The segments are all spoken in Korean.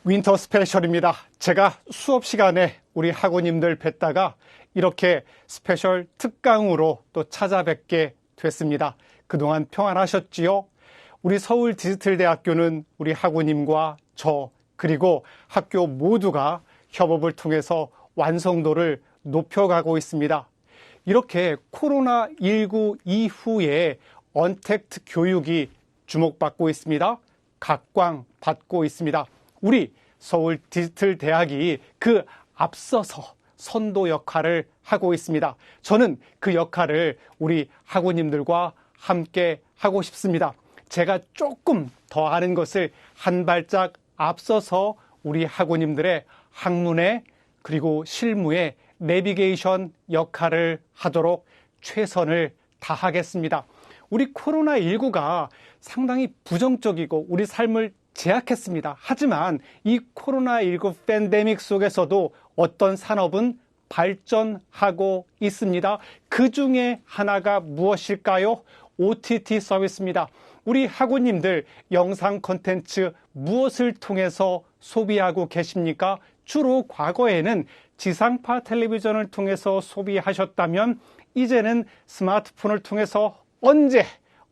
윈터 스페셜입니다. 제가 수업 시간에 우리 학우님들 뵀다가 이렇게 스페셜 특강으로 또 찾아뵙게 됐습니다. 그동안 평안하셨지요? 우리 서울 디지털대학교는 우리 학우님과 저 그리고 학교 모두가 협업을 통해서 완성도를 높여가고 있습니다. 이렇게 코로나19 이후에 언택트 교육이 주목받고 있습니다. 각광받고 있습니다. 우리 서울 디지털대학이 그 앞서서 선도 역할을 하고 있습니다. 저는 그 역할을 우리 학우님들과 함께 하고 싶습니다. 제가 조금 더 아는 것을 한 발짝 앞서서 우리 학우님들의 학문에 그리고 실무에 내비게이션 역할을 하도록 최선을 다하겠습니다. 우리 코로나19가 상당히 부정적이고 우리 삶을 제약했습니다. 하지만 이 코로나19 팬데믹 속에서도 어떤 산업은 발전하고 있습니다. 그 중에 하나가 무엇일까요? OTT 서비스입니다. 우리 학우님들 영상 콘텐츠 무엇을 통해서 소비하고 계십니까? 주로 과거에는 지상파 텔레비전을 통해서 소비하셨다면 이제는 스마트폰을 통해서 언제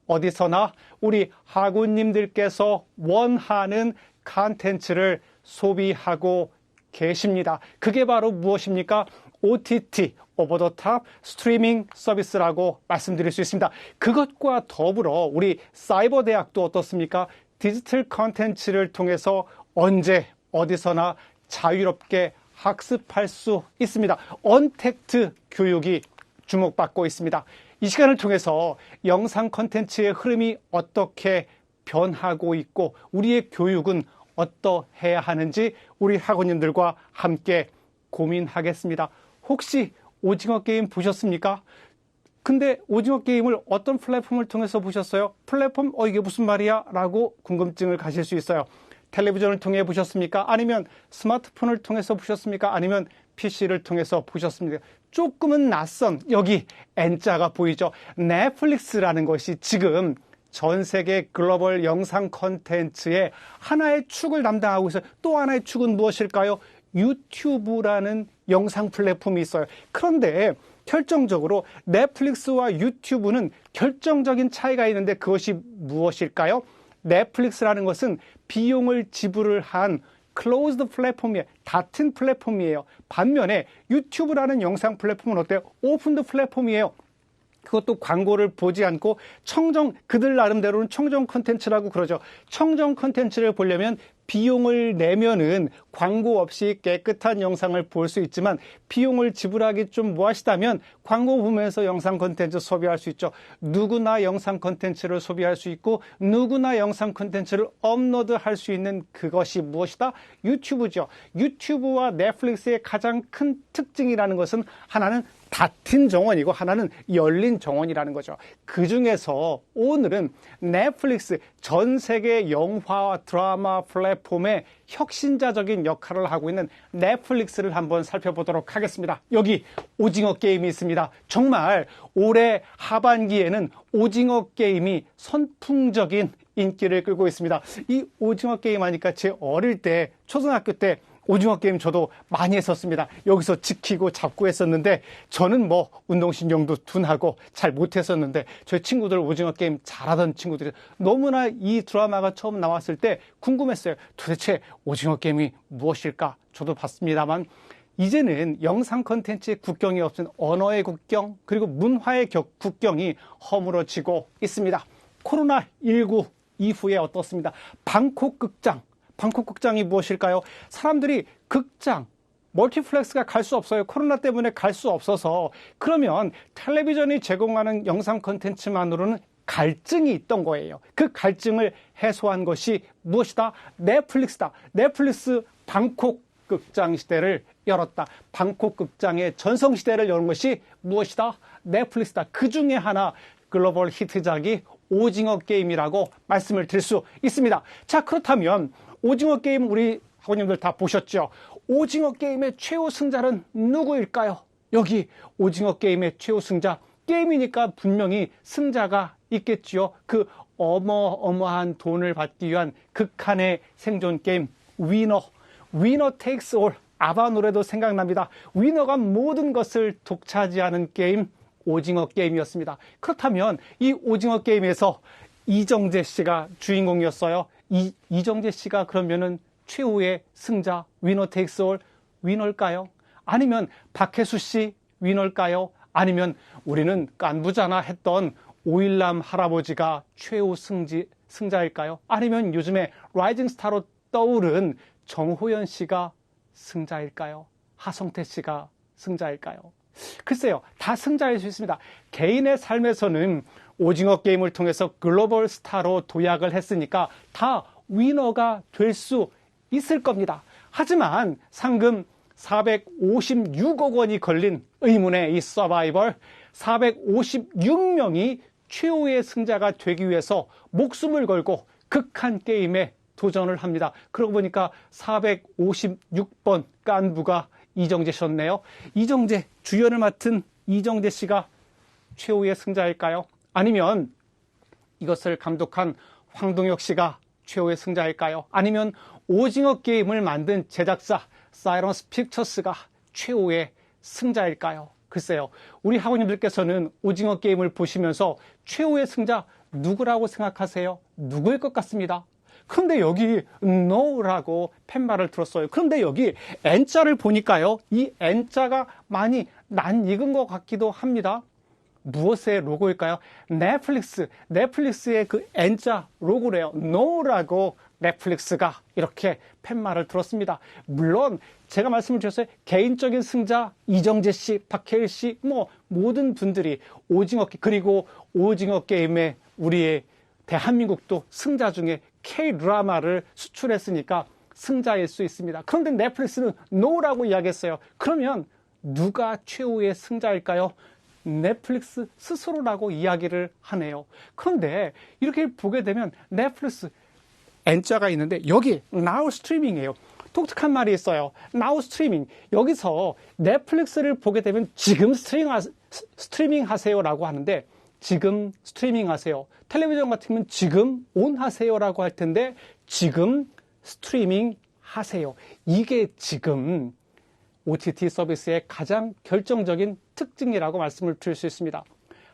어디서나 우리 학우님들께서 원하는 콘텐츠를 소비하고 계십니다. 그게 바로 무엇입니까? OTT, 오버 더 탑 스트리밍 서비스라고 말씀드릴 수 있습니다. 그것과 더불어 우리 사이버 대학도 어떻습니까? 디지털 콘텐츠를 통해서 언제 어디서나 자유롭게 학습할 수 있습니다. 언택트 교육이 주목받고 있습니다. 이 시간을 통해서 영상 콘텐츠의 흐름이 어떻게 변하고 있고 우리의 교육은 어떠해야 하는지 우리 학우님들과 함께 고민하겠습니다. 혹시 오징어 게임 보셨습니까? 근데 오징어 게임을 어떤 플랫폼을 통해서 보셨어요? 플랫폼? 이게 무슨 말이야? 라고 궁금증을 가질 수 있어요. 텔레비전을 통해 보셨습니까? 아니면 스마트폰을 통해서 보셨습니까? 아니면 PC를 통해서 보셨습니까? 조금은 낯선 여기 N자가 보이죠? 넷플릭스라는 것이 지금 전 세계 글로벌 영상 콘텐츠의 하나의 축을 담당하고 있어요. 또 하나의 축은 무엇일까요? 유튜브라는 영상 플랫폼이 있어요. 그런데 결정적으로 넷플릭스와 유튜브는 결정적인 차이가 있는데 그것이 무엇일까요? 넷플릭스라는 것은 비용을 지불을 한 클로즈드 플랫폼이에요. 닫힌 플랫폼이에요. 반면에 유튜브라는 영상 플랫폼은 어때요? 오픈드 플랫폼이에요. 그것도 광고를 보지 않고 그들 나름대로는 청정 콘텐츠라고 그러죠. 청정 콘텐츠를 보려면 비용을 내면은 광고 없이 깨끗한 영상을 볼 수 있지만 비용을 지불하기 좀 뭐하시다면 광고 보면서 영상 콘텐츠 소비할 수 있죠. 누구나 영상 콘텐츠를 소비할 수 있고 누구나 영상 콘텐츠를 업로드할 수 있는 그것이 무엇이다? 유튜브죠. 유튜브와 넷플릭스의 가장 큰 특징이라는 것은 하나는 닫힌 정원이고 하나는 열린 정원이라는 거죠. 그 중에서 오늘은 넷플릭스 전 세계 영화와 드라마 플랫폼의 혁신자적인 역할을 하고 있는 넷플릭스를 한번 살펴보도록 하겠습니다. 여기 오징어 게임이 있습니다. 정말 올해 하반기에는 오징어 게임이 선풍적인 인기를 끌고 있습니다. 이 오징어 게임 하니까 제 어릴 때 초등학교 때 오징어 게임 저도 많이 했었습니다. 여기서 지키고 잡고 했었는데 저는 운동신경도 둔하고 잘 못했었는데 저희 친구들 오징어 게임 잘하던 친구들이 너무나 이 드라마가 처음 나왔을 때 궁금했어요. 도대체 오징어 게임이 무엇일까? 저도 봤습니다만 이제는 영상 콘텐츠의 국경이 없은 언어의 국경 그리고 문화의 국경이 허물어지고 있습니다. 코로나19 이후에 어떻습니다? 방콕 극장이 무엇일까요? 사람들이 극장, 멀티플렉스가 갈 수 없어요. 코로나 때문에 갈 수 없어서. 그러면 텔레비전이 제공하는 영상 콘텐츠만으로는 갈증이 있던 거예요. 그 갈증을 해소한 것이 무엇이다? 넷플릭스다. 넷플릭스 방콕 극장 시대를 열었다. 방콕 극장의 전성 시대를 여는 것이 무엇이다? 넷플릭스다. 그 중에 하나 글로벌 히트작이 오징어 게임이라고 말씀을 드릴 수 있습니다. 자, 그렇다면 오징어 게임 우리 학우님들 다 보셨죠? 오징어 게임의 최후 승자는 누구일까요? 여기 오징어 게임의 최후 승자, 게임이니까 분명히 승자가 있겠지요. 그 어마어마한 돈을 받기 위한 극한의 생존 게임 위너. 위너 테이크스 올, 아바 노래도 생각납니다. 위너가 모든 것을 독차지하는 게임, 오징어 게임이었습니다. 그렇다면 이 오징어 게임에서 이정재 씨가 주인공이었어요. 이정재 씨가 그러면은 최후의 승자, 위너 테이크스 올 위너일까요? 아니면 박혜수 씨 위너일까요? 아니면 우리는 깐부잖아 했던 오일남 할아버지가 최후 승자일까요? 아니면 요즘에 라이징 스타로 떠오른 정호연 씨가 승자일까요? 하성태 씨가 승자일까요? 글쎄요, 다 승자일 수 있습니다. 개인의 삶에서는 오징어 게임을 통해서 글로벌 스타로 도약을 했으니까 다 위너가 될 수 있을 겁니다. 하지만 상금 456억 원이 걸린 의문의 이 서바이벌, 456명이 최후의 승자가 되기 위해서 목숨을 걸고 극한 게임에 도전을 합니다. 그러고 보니까 456번 깐부가 이정재 씨였네요. 이정재, 주연을 맡은 이정재 씨가 최후의 승자일까요? 아니면 이것을 감독한 황동혁 씨가 최후의 승자일까요? 아니면 오징어 게임을 만든 제작사 사이런스 픽처스가 최후의 승자일까요? 글쎄요, 우리 학우님들께서는 오징어 게임을 보시면서 최후의 승자 누구라고 생각하세요? 누구일 것 같습니다. 그런데 여기 no라고 팻말을 들었어요. 그런데 여기 N자를 보니까요, 이 N자가 많이 낯익은 것 같기도 합니다. 무엇의 로고일까요? 넷플릭스의 그 N자 로고래요. no라고 넷플릭스가 이렇게 팻말을 들었습니다. 물론 제가 말씀을 드렸어요. 개인적인 승자 이정재 씨, 박해일 씨, 모든 분들이 오징어 게임, 그리고 오징어 게임에 우리의 대한민국도 승자 중에 K-드라마를 수출했으니까 승자일 수 있습니다. 그런데 넷플릭스는 no라고 이야기했어요. 그러면 누가 최후의 승자일까요? 넷플릭스 스스로라고 이야기를 하네요. 그런데 이렇게 보게 되면 넷플릭스 N자가 있는데 여기 now 스트리밍이에요. 독특한 말이 있어요. now 스트리밍. 여기서 넷플릭스를 보게 되면 지금 스트리밍 하세요라고 하는데 지금 스트리밍 하세요. 텔레비전 같으면 지금 온 하세요라고 할 텐데 지금 스트리밍 하세요. 이게 지금 OTT 서비스의 가장 결정적인 특징이라고 말씀을 드릴 수 있습니다.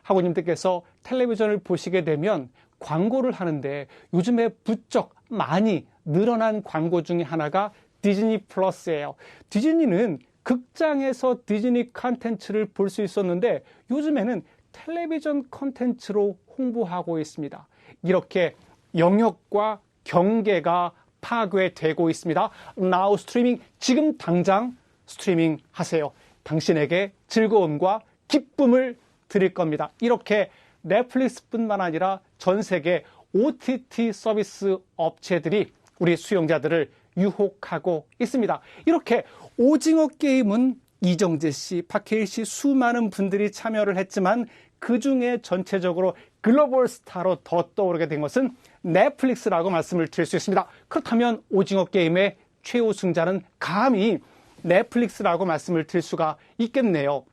학우님들께서 텔레비전을 보시게 되면 광고를 하는데 요즘에 부쩍 많이 늘어난 광고 중에 하나가 디즈니 플러스예요. 디즈니는 극장에서 디즈니 콘텐츠를 볼 수 있었는데 요즘에는 텔레비전 콘텐츠로 홍보하고 있습니다. 이렇게 영역과 경계가 파괴되고 있습니다. Now 스트리밍, 지금 당장 스트리밍 하세요. 당신에게 즐거움과 기쁨을 드릴 겁니다. 이렇게 넷플릭스뿐만 아니라 전 세계 OTT 서비스 업체들이 우리 수용자들을 유혹하고 있습니다. 이렇게 오징어 게임은 이정재 씨, 박해일 씨 수많은 분들이 참여를 했지만 그중에 전체적으로 글로벌 스타로 더 떠오르게 된 것은 넷플릭스라고 말씀을 드릴 수 있습니다. 그렇다면 오징어 게임의 최후 승자는 감히 넷플릭스라고 말씀을 드릴 수가 있겠네요.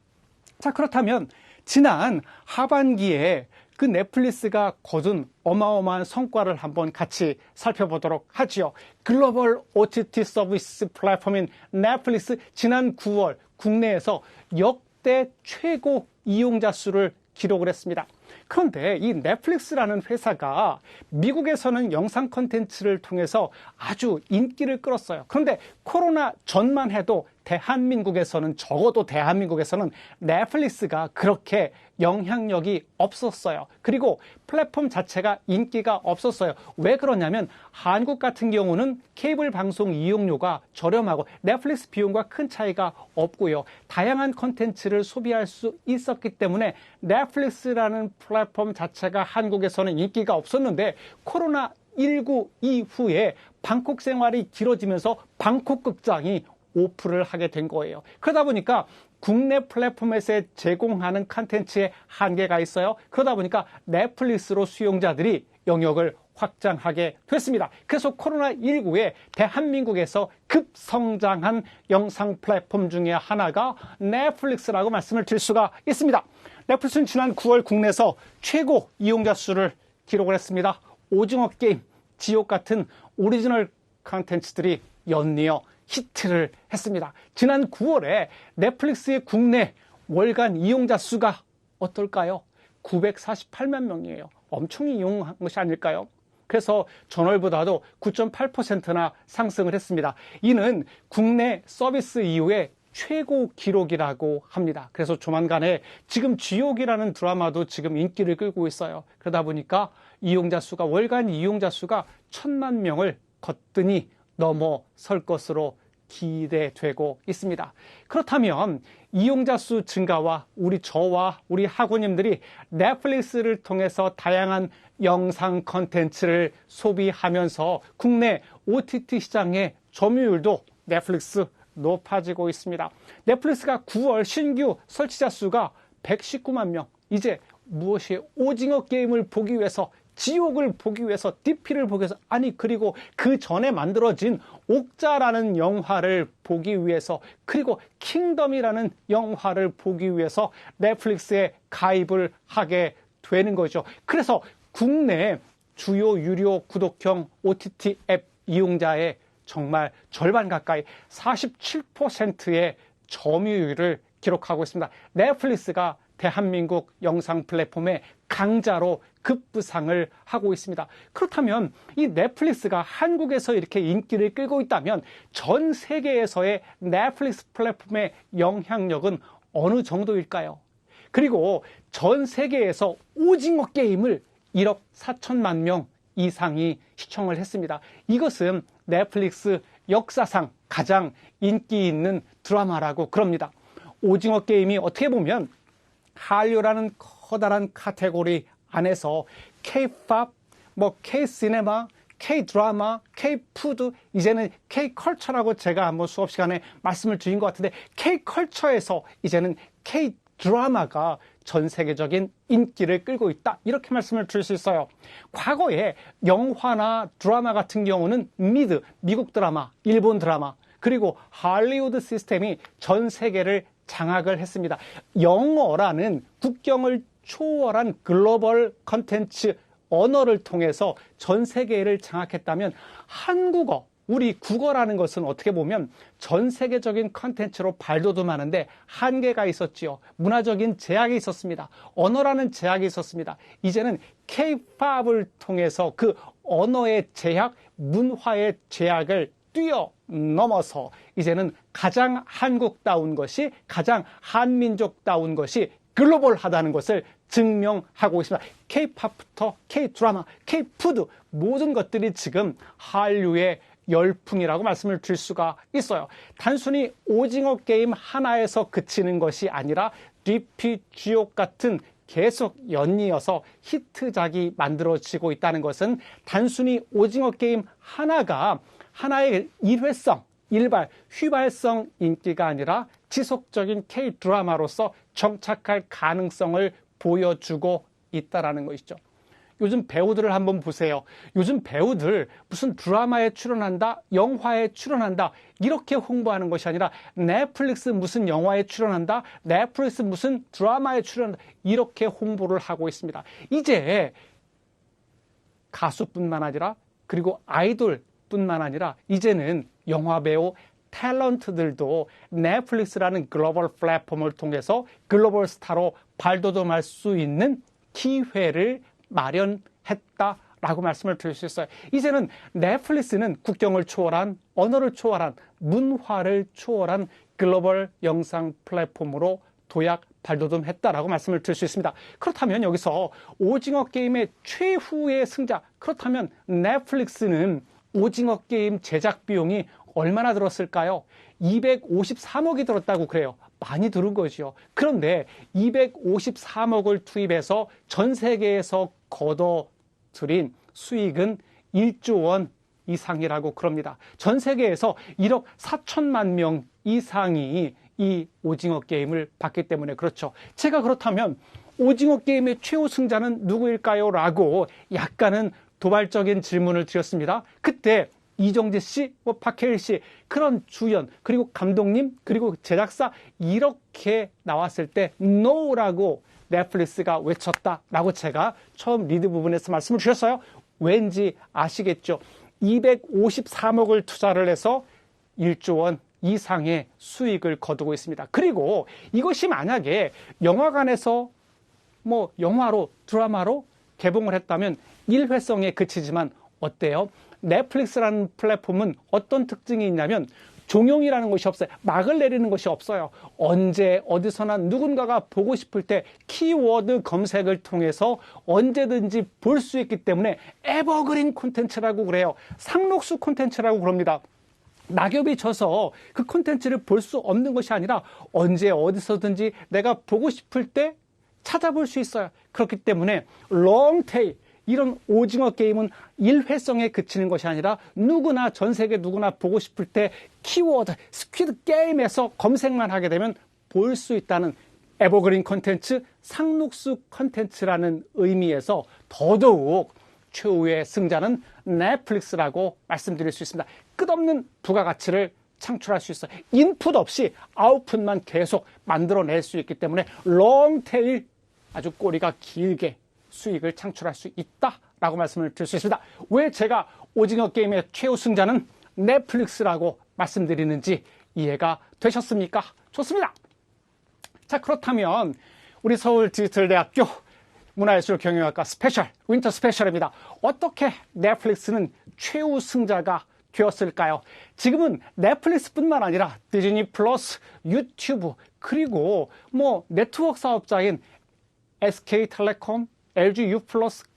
자, 그렇다면 지난 하반기에 그 넷플릭스가 거둔 어마어마한 성과를 한번 같이 살펴보도록 하지요. 글로벌 OTT 서비스 플랫폼인 넷플릭스 지난 9월 국내에서 역대 최고 이용자 수를 기록을 했습니다. 그런데 이 넷플릭스라는 회사가 미국에서는 영상 콘텐츠를 통해서 아주 인기를 끌었어요. 그런데 코로나 전만 해도 대한민국에서는, 적어도 대한민국에서는 넷플릭스가 그렇게 영향력이 없었어요. 그리고 플랫폼 자체가 인기가 없었어요. 왜 그러냐면 한국 같은 경우는 케이블 방송 이용료가 저렴하고 넷플릭스 비용과 큰 차이가 없고요. 다양한 콘텐츠를 소비할 수 있었기 때문에 넷플릭스라는 플랫폼 자체가 한국에서는 인기가 없었는데 코로나19 이후에 방콕 생활이 길어지면서 방콕 극장이 오픈을 하게 된 거예요. 그러다 보니까 국내 플랫폼에서 제공하는 컨텐츠에 한계가 있어요. 그러다 보니까 넷플릭스로 수용자들이 영역을 확장하게 됐습니다. 그래서 코로나19에 대한민국에서 급성장한 영상 플랫폼 중에 하나가 넷플릭스라고 말씀을 드릴 수가 있습니다. 넷플릭스는 지난 9월 국내에서 최고 이용자 수를 기록을 했습니다. 오징어 게임, 지옥 같은 오리지널 컨텐츠들이 연이어 히트를 했습니다. 지난 9월에 넷플릭스의 국내 월간 이용자 수가 어떨까요? 948만 명이에요. 엄청 이용한 것이 아닐까요? 그래서 전월보다도 9.8%나 상승을 했습니다. 이는 국내 서비스 이후에 최고 기록이라고 합니다. 그래서 조만간에 지금 지옥이라는 드라마도 지금 인기를 끌고 있어요. 그러다 보니까 월간 이용자 수가 1,000만 명을 거뜬히 넘어설 것으로 기대되고 있습니다. 그렇다면 이용자 수 증가와 저와 우리 학우님들이 넷플릭스를 통해서 다양한 영상 컨텐츠를 소비하면서 국내 OTT 시장의 점유율도 넷플릭스 높아지고 있습니다. 넷플릭스가 9월 신규 설치자 수가 119만 명. 이제 무엇이 오징어 게임을 보기 위해서, 지옥을 보기 위해서, DP를 보기 위해서, 그리고 그 전에 만들어진 옥자라는 영화를 보기 위해서, 그리고 킹덤이라는 영화를 보기 위해서 넷플릭스에 가입을 하게 되는 거죠. 그래서 국내 주요 유료 구독형 OTT 앱 이용자의 정말 절반 가까이 47%의 점유율을 기록하고 있습니다. 넷플릭스가 대한민국 영상 플랫폼의 강자로 급부상을 하고 있습니다. 그렇다면 이 넷플릭스가 한국에서 이렇게 인기를 끌고 있다면 전 세계에서의 넷플릭스 플랫폼의 영향력은 어느 정도일까요? 그리고 전 세계에서 오징어 게임을 1억 4천만 명 이상이 시청을 했습니다. 이것은 넷플릭스 역사상 가장 인기 있는 드라마라고 그럽니다. 오징어 게임이 어떻게 보면 한류라는 커다란 카테고리 안에서 K-팝, K-시네마, K-드라마, K-푸드, 이제는 K-컬처라고 제가 한번 수업 시간에 말씀을 드린 것 같은데, K-컬처에서 이제는 K-드라마가 전 세계적인 인기를 끌고 있다, 이렇게 말씀을 드릴 수 있어요. 과거에 영화나 드라마 같은 경우는 미국 드라마, 일본 드라마, 그리고 할리우드 시스템이 전 세계를 장악을 했습니다. 영어라는 국경을 초월한 글로벌 컨텐츠 언어를 통해서 전 세계를 장악했다면, 한국어, 우리 국어라는 것은 어떻게 보면 전 세계적인 컨텐츠로 발돋움하는데 한계가 있었지요. 문화적인 제약이 있었습니다. 언어라는 제약이 있었습니다. 이제는 K-팝을 통해서 그 언어의 제약, 문화의 제약을 뛰어넘어서 이제는 가장 한국다운 것이, 가장 한민족다운 것이 글로벌하다는 것을 증명하고 있습니다. K-팝부터 K-드라마, K-푸드, 모든 것들이 지금 한류의 열풍이라고 말씀을 드릴 수가 있어요. 단순히 오징어 게임 하나에서 그치는 것이 아니라 DP, 지옥 같은 계속 연이어서 히트작이 만들어지고 있다는 것은 단순히 오징어 게임 하나의 일회성, 휘발성 인기가 아니라 지속적인 K-드라마로서 정착할 가능성을 보여주고 있다는 것이죠. 요즘 배우들을 한번 보세요. 요즘 배우들 무슨 드라마에 출연한다, 영화에 출연한다, 이렇게 홍보하는 것이 아니라 넷플릭스 무슨 영화에 출연한다, 넷플릭스 무슨 드라마에 출연한다, 이렇게 홍보를 하고 있습니다. 이제 가수뿐만 아니라, 그리고 아이돌뿐만 아니라 이제는 영화배우, 탤런트들도 넷플릭스라는 글로벌 플랫폼을 통해서 글로벌 스타로 발돋움할 수 있는 기회를 마련했다라고 말씀을 드릴 수 있어요. 이제는 넷플릭스는 국경을 초월한, 언어를 초월한, 문화를 초월한 글로벌 영상 플랫폼으로 도약 발돋움했다라고 말씀을 드릴 수 있습니다. 그렇다면 여기서 오징어 게임의 최후의 승자, 그렇다면 넷플릭스는 오징어 게임 제작 비용이 얼마나 들었을까요? 253억이 들었다고 그래요. 많이 들은 거죠. 그런데 253억을 투입해서 전 세계에서 거둬들인 수익은 1조 원 이상이라고 그럽니다. 전 세계에서 1억 4천만 명 이상이 이 오징어 게임을 봤기 때문에 그렇죠. 제가 그렇다면 오징어 게임의 최후 승자는 누구일까요? 라고 약간은 도발적인 질문을 드렸습니다. 그때 이정재 씨, 박해일 씨, 그런 주연, 그리고 감독님, 그리고 제작사, 이렇게 나왔을 때 NO라고 넷플릭스가 외쳤다라고 제가 처음 리드 부분에서 말씀을 드렸어요. 왠지 아시겠죠? 253억을 투자를 해서 1조 원 이상의 수익을 거두고 있습니다. 그리고 이것이 만약에 영화관에서 뭐 영화로 드라마로 개봉을 했다면 일회성에 그치지만 어때요? 넷플릭스라는 플랫폼은 어떤 특징이 있냐면 종용이라는 것이 없어요. 막을 내리는 것이 없어요. 언제 어디서나 누군가가 보고 싶을 때 키워드 검색을 통해서 언제든지 볼 수 있기 때문에 에버그린 콘텐츠라고 그래요. 상록수 콘텐츠라고 그럽니다. 낙엽이 져서 그 콘텐츠를 볼 수 없는 것이 아니라 언제 어디서든지 내가 보고 싶을 때 찾아볼 수 있어요. 그렇기 때문에 롱테일, 이런 오징어 게임은 일회성에 그치는 것이 아니라 누구나, 전 세계 누구나 보고 싶을 때 키워드 스퀴드 게임에서 검색만 하게 되면 볼 수 있다는 에버그린 콘텐츠, 상록수 콘텐츠라는 의미에서 더더욱 최후의 승자는 넷플릭스라고 말씀드릴 수 있습니다. 끝없는 부가가치를 창출할 수 있어요. 인풋 없이 아웃풋만 계속 만들어낼 수 있기 때문에 롱테일, 아주 꼬리가 길게 수익을 창출할 수 있다라고 말씀을 드릴 수 있습니다. 왜 제가 오징어 게임의 최후 승자는 넷플릭스라고 말씀드리는지 이해가 되셨습니까? 좋습니다. 자, 그렇다면 우리 서울디지털대학교 문화예술경영학과 스페셜, 윈터 스페셜입니다. 어떻게 넷플릭스는 최후 승자가 되었을까요? 지금은 넷플릭스뿐만 아니라 디즈니 플러스, 유튜브, 그리고 뭐 네트워크 사업자인 SK텔레콤, LG U+,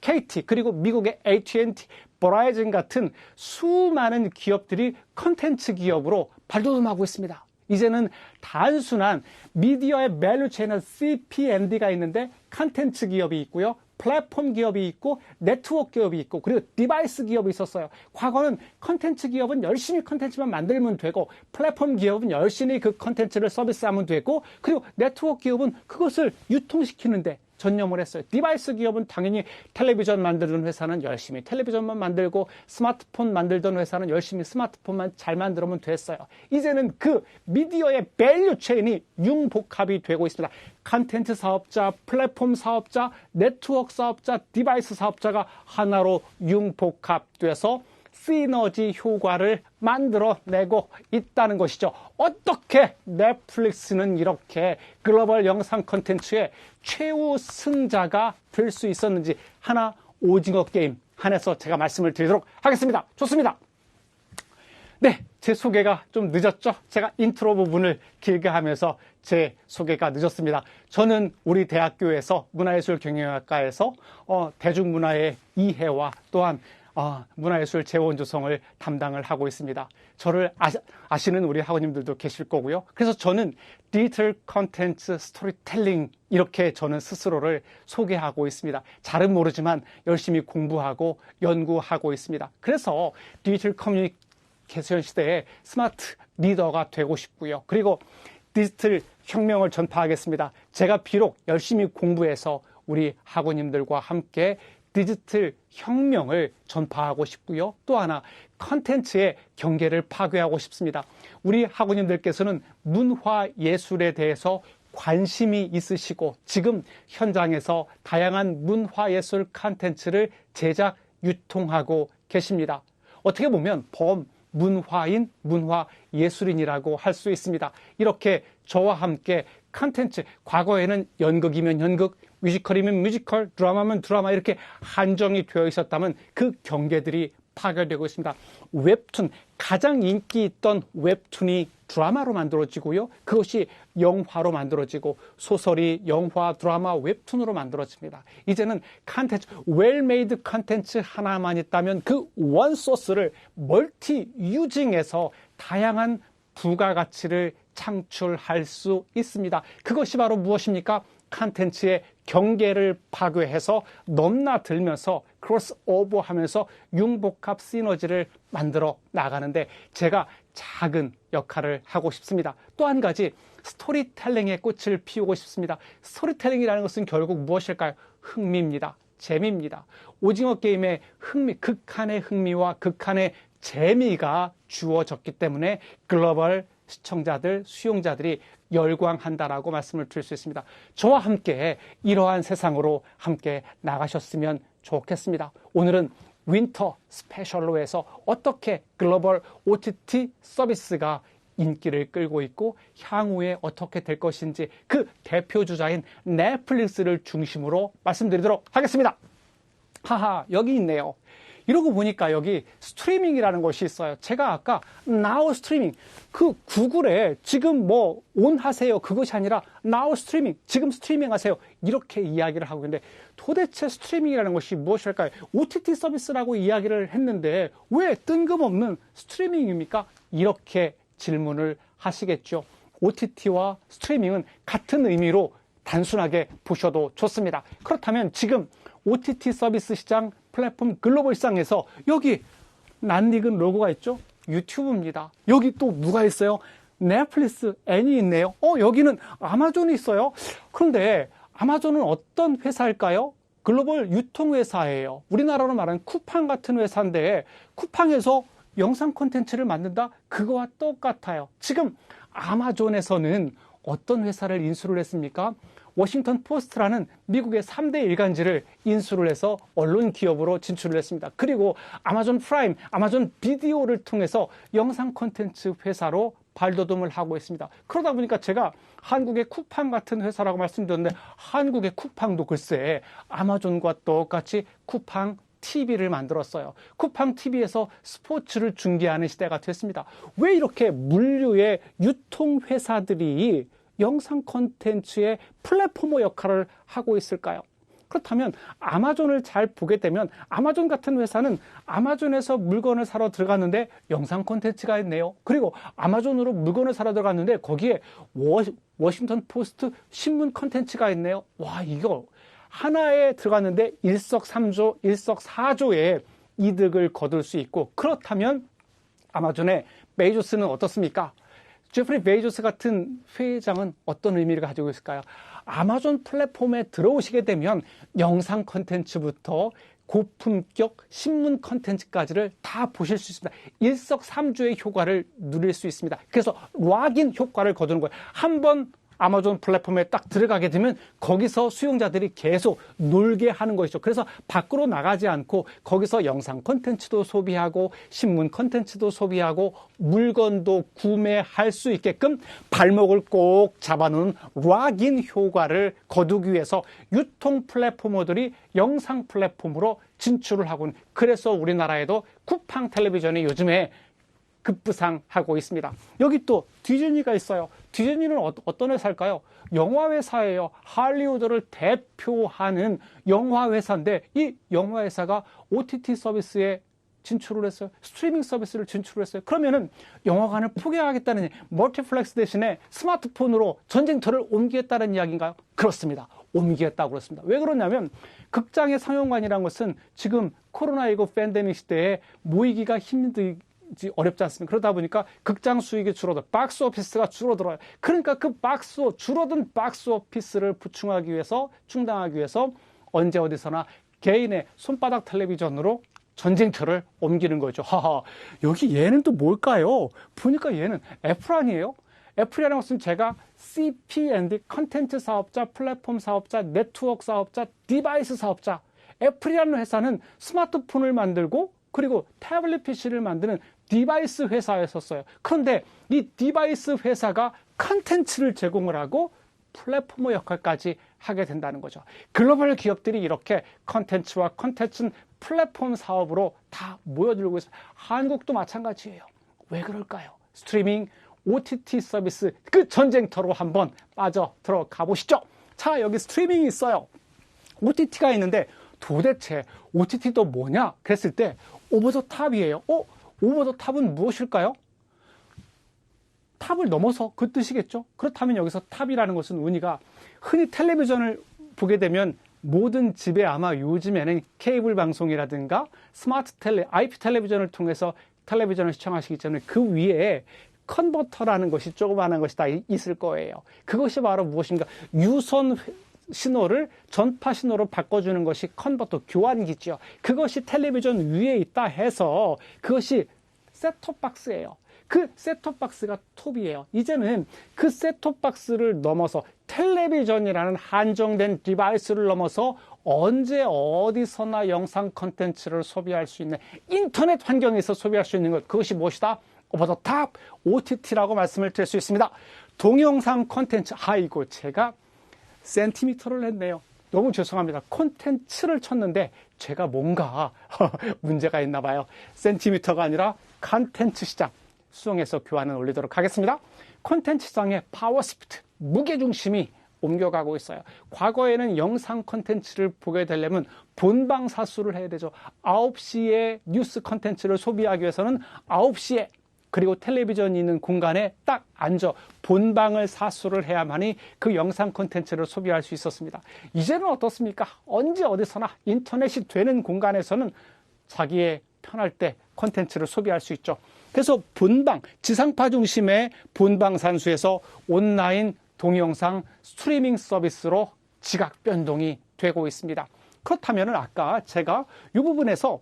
KT, 그리고 미국의 AT&T, 버라이즌 같은 수많은 기업들이 컨텐츠 기업으로 발돋움하고 있습니다. 이제는 단순한 미디어의 밸류 체인은 CPMD가 있는데 컨텐츠 기업이 있고요. 플랫폼 기업이 있고 네트워크 기업이 있고 그리고 디바이스 기업이 있었어요. 과거는 컨텐츠 기업은 열심히 컨텐츠만 만들면 되고 플랫폼 기업은 열심히 그 컨텐츠를 서비스하면 되고 그리고 네트워크 기업은 그것을 유통시키는데 전념을 했어요. 디바이스 기업은 당연히 텔레비전 만드는 회사는 열심히 텔레비전만 만들고 스마트폰 만들던 회사는 열심히 스마트폰만 잘 만들면 됐어요. 이제는 그 미디어의 밸류 체인이 융복합이 되고 있습니다. 컨텐츠 사업자, 플랫폼 사업자, 네트워크 사업자, 디바이스 사업자가 하나로 융복합돼서 시너지 효과를 만들어내고 있다는 것이죠. 어떻게 넷플릭스는 이렇게 글로벌 영상 콘텐츠의 최후 승자가 될 수 있었는지 하나 오징어 게임 한해서 제가 말씀을 드리도록 하겠습니다. 좋습니다. 네, 제 소개가 좀 늦었죠? 제가 인트로 부분을 길게 하면서 제 소개가 늦었습니다. 저는 우리 대학교에서 문화예술경영학과에서 대중문화의 이해와 또한 문화예술 재원 조성을 담당을 하고 있습니다. 저를 아시는 우리 학우님들도 계실 거고요. 그래서 저는 디지털 콘텐츠 스토리텔링 이렇게 저는 스스로를 소개하고 있습니다. 잘은 모르지만 열심히 공부하고 연구하고 있습니다. 그래서 디지털 커뮤니케이션 시대에 스마트 리더가 되고 싶고요. 그리고 디지털 혁명을 전파하겠습니다. 제가 비록 열심히 공부해서 우리 학우님들과 함께 디지털 혁명을 전파하고 싶고요. 또 하나 컨텐츠의 경계를 파괴하고 싶습니다. 우리 학우님들께서는 문화예술에 대해서 관심이 있으시고 지금 현장에서 다양한 문화예술 컨텐츠를 제작, 유통하고 계십니다. 어떻게 보면 범문화인, 문화예술인이라고 할 수 있습니다. 이렇게 저와 함께 컨텐츠, 과거에는 연극이면 연극, 뮤지컬이면 뮤지컬, 드라마면 드라마 이렇게 한정이 되어 있었다면 그 경계들이 파괴되고 있습니다. 웹툰, 가장 인기 있던 웹툰이 드라마로 만들어지고요. 그것이 영화로 만들어지고 소설이 영화, 드라마, 웹툰으로 만들어집니다. 이제는 컨텐츠, 웰메이드 컨텐츠 하나만 있다면 그 원소스를 멀티 유징해서 다양한 부가가치를 창출할 수 있습니다. 그것이 바로 무엇입니까? 컨텐츠의 경계를 파괴해서 넘나들면서 크로스오버 하면서 융복합 시너지를 만들어 나가는데 제가 작은 역할을 하고 싶습니다. 또 한 가지 스토리텔링의 꽃을 피우고 싶습니다. 스토리텔링이라는 것은 결국 무엇일까요? 흥미입니다. 재미입니다. 오징어 게임의 흥미, 극한의 흥미와 극한의 재미가 주어졌기 때문에 글로벌 시청자들, 수용자들이 열광한다라고 말씀을 드릴 수 있습니다. 저와 함께 이러한 세상으로 함께 나가셨으면 좋겠습니다. 오늘은 윈터 스페셜로 해서 어떻게 글로벌 OTT 서비스가 인기를 끌고 있고 향후에 어떻게 될 것인지 그 대표 주자인 넷플릭스를 중심으로 말씀드리도록 하겠습니다. 하하, 여기 있네요. 이러고 보니까 여기 스트리밍이라는 것이 있어요. 제가 아까 Now 스트리밍, 그 구글에 지금 뭐 온 하세요 그것이 아니라 Now 스트리밍, 지금 스트리밍 하세요 이렇게 이야기를 하고 있는데 도대체 스트리밍이라는 것이 무엇일까요? OTT 서비스라고 이야기를 했는데 왜 뜬금없는 스트리밍입니까? 이렇게 질문을 하시겠죠. OTT와 스트리밍은 같은 의미로 단순하게 보셔도 좋습니다. 그렇다면 지금 OTT 서비스 시장, 플랫폼 글로벌 시장에서 여기 낯익은 로고가 있죠? 유튜브입니다. 여기 또 누가 있어요? 넷플릭스, 애니 있네요. 여기는 아마존이 있어요. 그런데 아마존은 어떤 회사일까요? 글로벌 유통회사예요. 우리나라로 말하는 쿠팡 같은 회사인데 쿠팡에서 영상 콘텐츠를 만든다? 그거와 똑같아요. 지금 아마존에서는 어떤 회사를 인수를 했습니까? 워싱턴 포스트라는 미국의 3대 일간지를 인수를 해서 언론 기업으로 진출을 했습니다. 그리고 아마존 프라임, 아마존 비디오를 통해서 영상 콘텐츠 회사로 발돋움을 하고 있습니다. 그러다 보니까 제가 한국의 쿠팡 같은 회사라고 말씀드렸는데 한국의 쿠팡도 글쎄 아마존과 똑같이 쿠팡 TV를 만들었어요. 쿠팡 TV에서 스포츠를 중계하는 시대가 됐습니다. 왜 이렇게 물류의 유통회사들이 영상 콘텐츠의 플랫포머 역할을 하고 있을까요? 그렇다면 아마존을 잘 보게 되면 아마존 같은 회사는 아마존에서 물건을 사러 들어갔는데 영상 콘텐츠가 있네요. 그리고 아마존으로 물건을 사러 들어갔는데 거기에 워싱턴 포스트 신문 콘텐츠가 있네요. 와, 이거 하나에 들어갔는데 일석삼조, 일석사조의 이득을 거둘 수 있고 그렇다면 아마존의 베이조스는 어떻습니까? 제프리 베이조스 같은 회장은 어떤 의미를 가지고 있을까요? 아마존 플랫폼에 들어오시게 되면 영상 콘텐츠부터 고품격 신문 콘텐츠까지를 다 보실 수 있습니다. 일석삼조의 효과를 누릴 수 있습니다. 그래서 락인 효과를 거두는 거예요. 한번 아마존 플랫폼에 딱 들어가게 되면 거기서 수용자들이 계속 놀게 하는 것이죠. 그래서 밖으로 나가지 않고 거기서 영상 콘텐츠도 소비하고 신문 콘텐츠도 소비하고 물건도 구매할 수 있게끔 발목을 꼭 잡아놓은 락인 효과를 거두기 위해서 유통 플랫포머들이 영상 플랫폼으로 진출을 하고 있는, 그래서 우리나라에도 쿠팡 텔레비전이 요즘에 급부상하고 있습니다. 여기 또 디즈니가 있어요. 디즈니는 어떤 회사일까요? 영화 회사예요. 할리우드를 대표하는 영화 회사인데 이 영화 회사가 OTT 서비스에 진출을 했어요. 스트리밍 서비스를 진출을 했어요. 그러면은 영화관을 포기하겠다는 멀티플렉스 대신에 스마트폰으로 전쟁터를 옮기겠다는 이야기인가요? 그렇습니다. 옮기겠다고 그렇습니다. 왜 그러냐면 극장의 상영관이라는 것은 지금 코로나19 팬데믹 시대에 모이기가 어렵지 않습니까? 그러다 보니까 극장 수익이 줄어들어, 박스 오피스가 줄어들어요. 그러니까 그 줄어든 박스 오피스를 보충하기 위해서, 충당하기 위해서 언제 어디서나 개인의 손바닥 텔레비전으로 전쟁터를 옮기는 거죠. 하하, 여기 얘는 또 뭘까요? 보니까 얘는 애플 애플이라는 것은 제가 CP&D, 컨텐츠 사업자, 플랫폼 사업자, 네트워크 사업자, 디바이스 사업자. 애플이라는 회사는 스마트폰을 만들고 그리고 태블릿 PC를 만드는 디바이스 회사였었어요. 그런데 이 디바이스 회사가 컨텐츠를 제공을 하고 플랫포머 역할까지 하게 된다는 거죠. 글로벌 기업들이 이렇게 컨텐츠와 컨텐츠 플랫폼 사업으로 다 모여들고 있어요. 한국도 마찬가지예요. 왜 그럴까요? 스트리밍, OTT 서비스 그 전쟁터로 한번 빠져 들어가 보시죠. 자, 여기 스트리밍이 있어요. OTT가 있는데 도대체 OTT도 뭐냐? 그랬을 때 오버 더 탑이에요. 오버 더 탑은 무엇일까요? 탑을 넘어서 그 뜻이겠죠? 그렇다면 여기서 탑이라는 것은 의미가 흔히 텔레비전을 보게 되면 모든 집에 아마 요즘에는 케이블 방송이라든가 스마트 IP 텔레비전을 통해서 텔레비전을 시청하시기 때문에 그 위에 컨버터라는 것이 조그마한 것이 다 있을 거예요. 그것이 바로 무엇인가? 유선 신호를 전파 신호로 바꿔주는 것이 컨버터, 교환기죠. 그것이 텔레비전 위에 있다 해서 그것이 셋톱박스예요. 그 셋톱박스가 톱이에요. 이제는 그 셋톱박스를 넘어서 텔레비전이라는 한정된 디바이스를 넘어서 언제 어디서나 영상 콘텐츠를 소비할 수 있는 인터넷 환경에서 소비할 수 있는 것, 그것이 무엇이다? 오버 더 탑 OTT라고 말씀을 드릴 수 있습니다. 동영상 콘텐츠, 아이고 제가 센티미터를 했네요. 너무 죄송합니다. 콘텐츠를 쳤는데 제가 뭔가 문제가 있나 봐요. 센티미터가 아니라 콘텐츠 시장, 수정해서 교환을 올리도록 하겠습니다. 콘텐츠 시장의 파워 시프트, 무게중심이 옮겨가고 있어요. 과거에는 영상 콘텐츠를 보게 되려면 본방사수를 해야 되죠. 9시에 뉴스 콘텐츠를 소비하기 위해서는 9시에 그리고 텔레비전이 있는 공간에 딱 앉아 본방을 사수를 해야만이 그 영상 콘텐츠를 소비할 수 있었습니다. 이제는 어떻습니까? 언제 어디서나 인터넷이 되는 공간에서는 자기의 편할 때 콘텐츠를 소비할 수 있죠. 그래서 본방, 지상파 중심의 본방 산수에서 온라인 동영상 스트리밍 서비스로 지각 변동이 되고 있습니다. 그렇다면 아까 제가 이 부분에서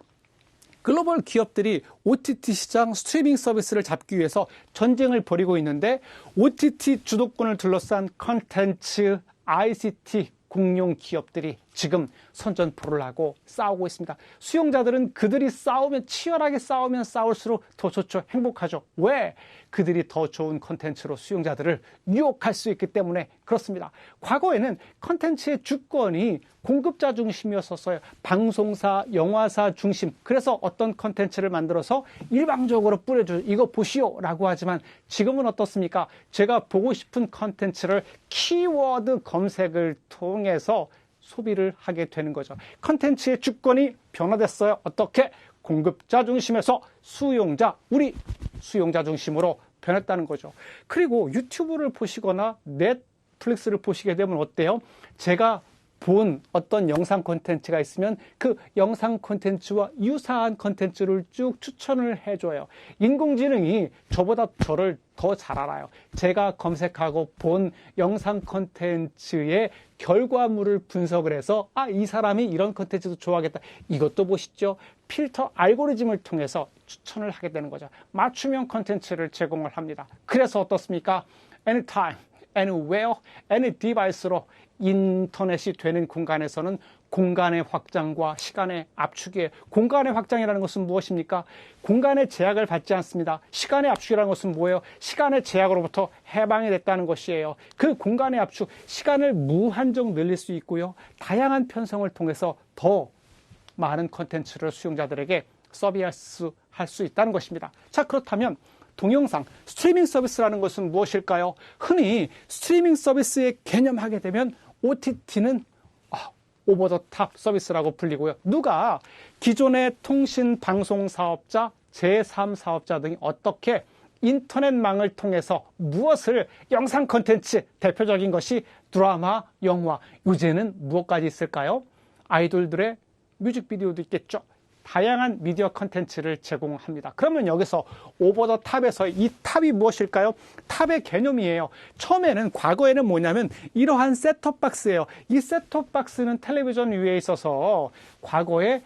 글로벌 기업들이 OTT 시장 스트리밍 서비스를 잡기 위해서 전쟁을 벌이고 있는데 OTT 주도권을 둘러싼 컨텐츠, ICT 공룡 기업들이 지금 선전포를 하고 싸우고 있습니다. 수용자들은 그들이 싸우면 치열하게 싸우면 싸울수록 더 좋죠. 행복하죠. 왜? 그들이 더 좋은 컨텐츠로 수용자들을 유혹할 수 있기 때문에 그렇습니다. 과거에는 컨텐츠의 주권이 공급자 중심이었었어요. 방송사, 영화사 중심. 그래서 어떤 컨텐츠를 만들어서 일방적으로 뿌려줘. 이거 보시오 라고 하지만 지금은 어떻습니까? 제가 보고 싶은 컨텐츠를 키워드 검색을 통해서 소비를 하게 되는 거죠. 컨텐츠의 주권이 변화됐어요. 어떻게? 공급자 중심에서 수용자, 우리 수용자 중심으로 변했다는 거죠. 그리고 유튜브를 보시거나 넷플릭스를 보시게 되면 어때요? 제가 본 어떤 영상 콘텐츠가 있으면 그 영상 콘텐츠와 유사한 콘텐츠를 쭉 추천을 해줘요. 인공지능이 저보다 저를 더 잘 알아요. 제가 검색하고 본 영상 콘텐츠의 결과물을 분석을 해서 이 사람이 이런 콘텐츠도 좋아하겠다. 이것도 보시죠. 필터 알고리즘을 통해서 추천을 하게 되는 거죠. 맞춤형 콘텐츠를 제공을 합니다. 그래서 어떻습니까? Anytime, anywhere, any device로 인터넷이 되는 공간에서는 공간의 확장과 시간의 압축이에요. 공간의 확장이라는 것은 무엇입니까? 공간의 제약을 받지 않습니다. 시간의 압축이라는 것은 뭐예요? 시간의 제약으로부터 해방이 됐다는 것이에요. 그 공간의 압축, 시간을 무한정 늘릴 수 있고요. 다양한 편성을 통해서 더 많은 콘텐츠를 수용자들에게 서비할 수 있다는 것입니다. 자, 그렇다면 동영상, 스트리밍 서비스라는 것은 무엇일까요? 흔히 스트리밍 서비스의 개념하게 되면 OTT는 오버 더 탑 서비스라고 불리고요. 누가 기존의 통신 방송 사업자, 제3사업자 등이 어떻게 인터넷망을 통해서 무엇을 영상 콘텐츠, 대표적인 것이 드라마, 영화, 요새는 무엇까지 있을까요? 아이돌들의 뮤직비디오도 있겠죠. 다양한 미디어 컨텐츠를 제공합니다. 그러면 여기서 오버 더 탑에서 이 탑이 무엇일까요? 탑의 개념이에요. 처음에는 과거에는 뭐냐면 이러한 셋톱박스예요. 이 셋톱박스는 텔레비전 위에 있어서 과거에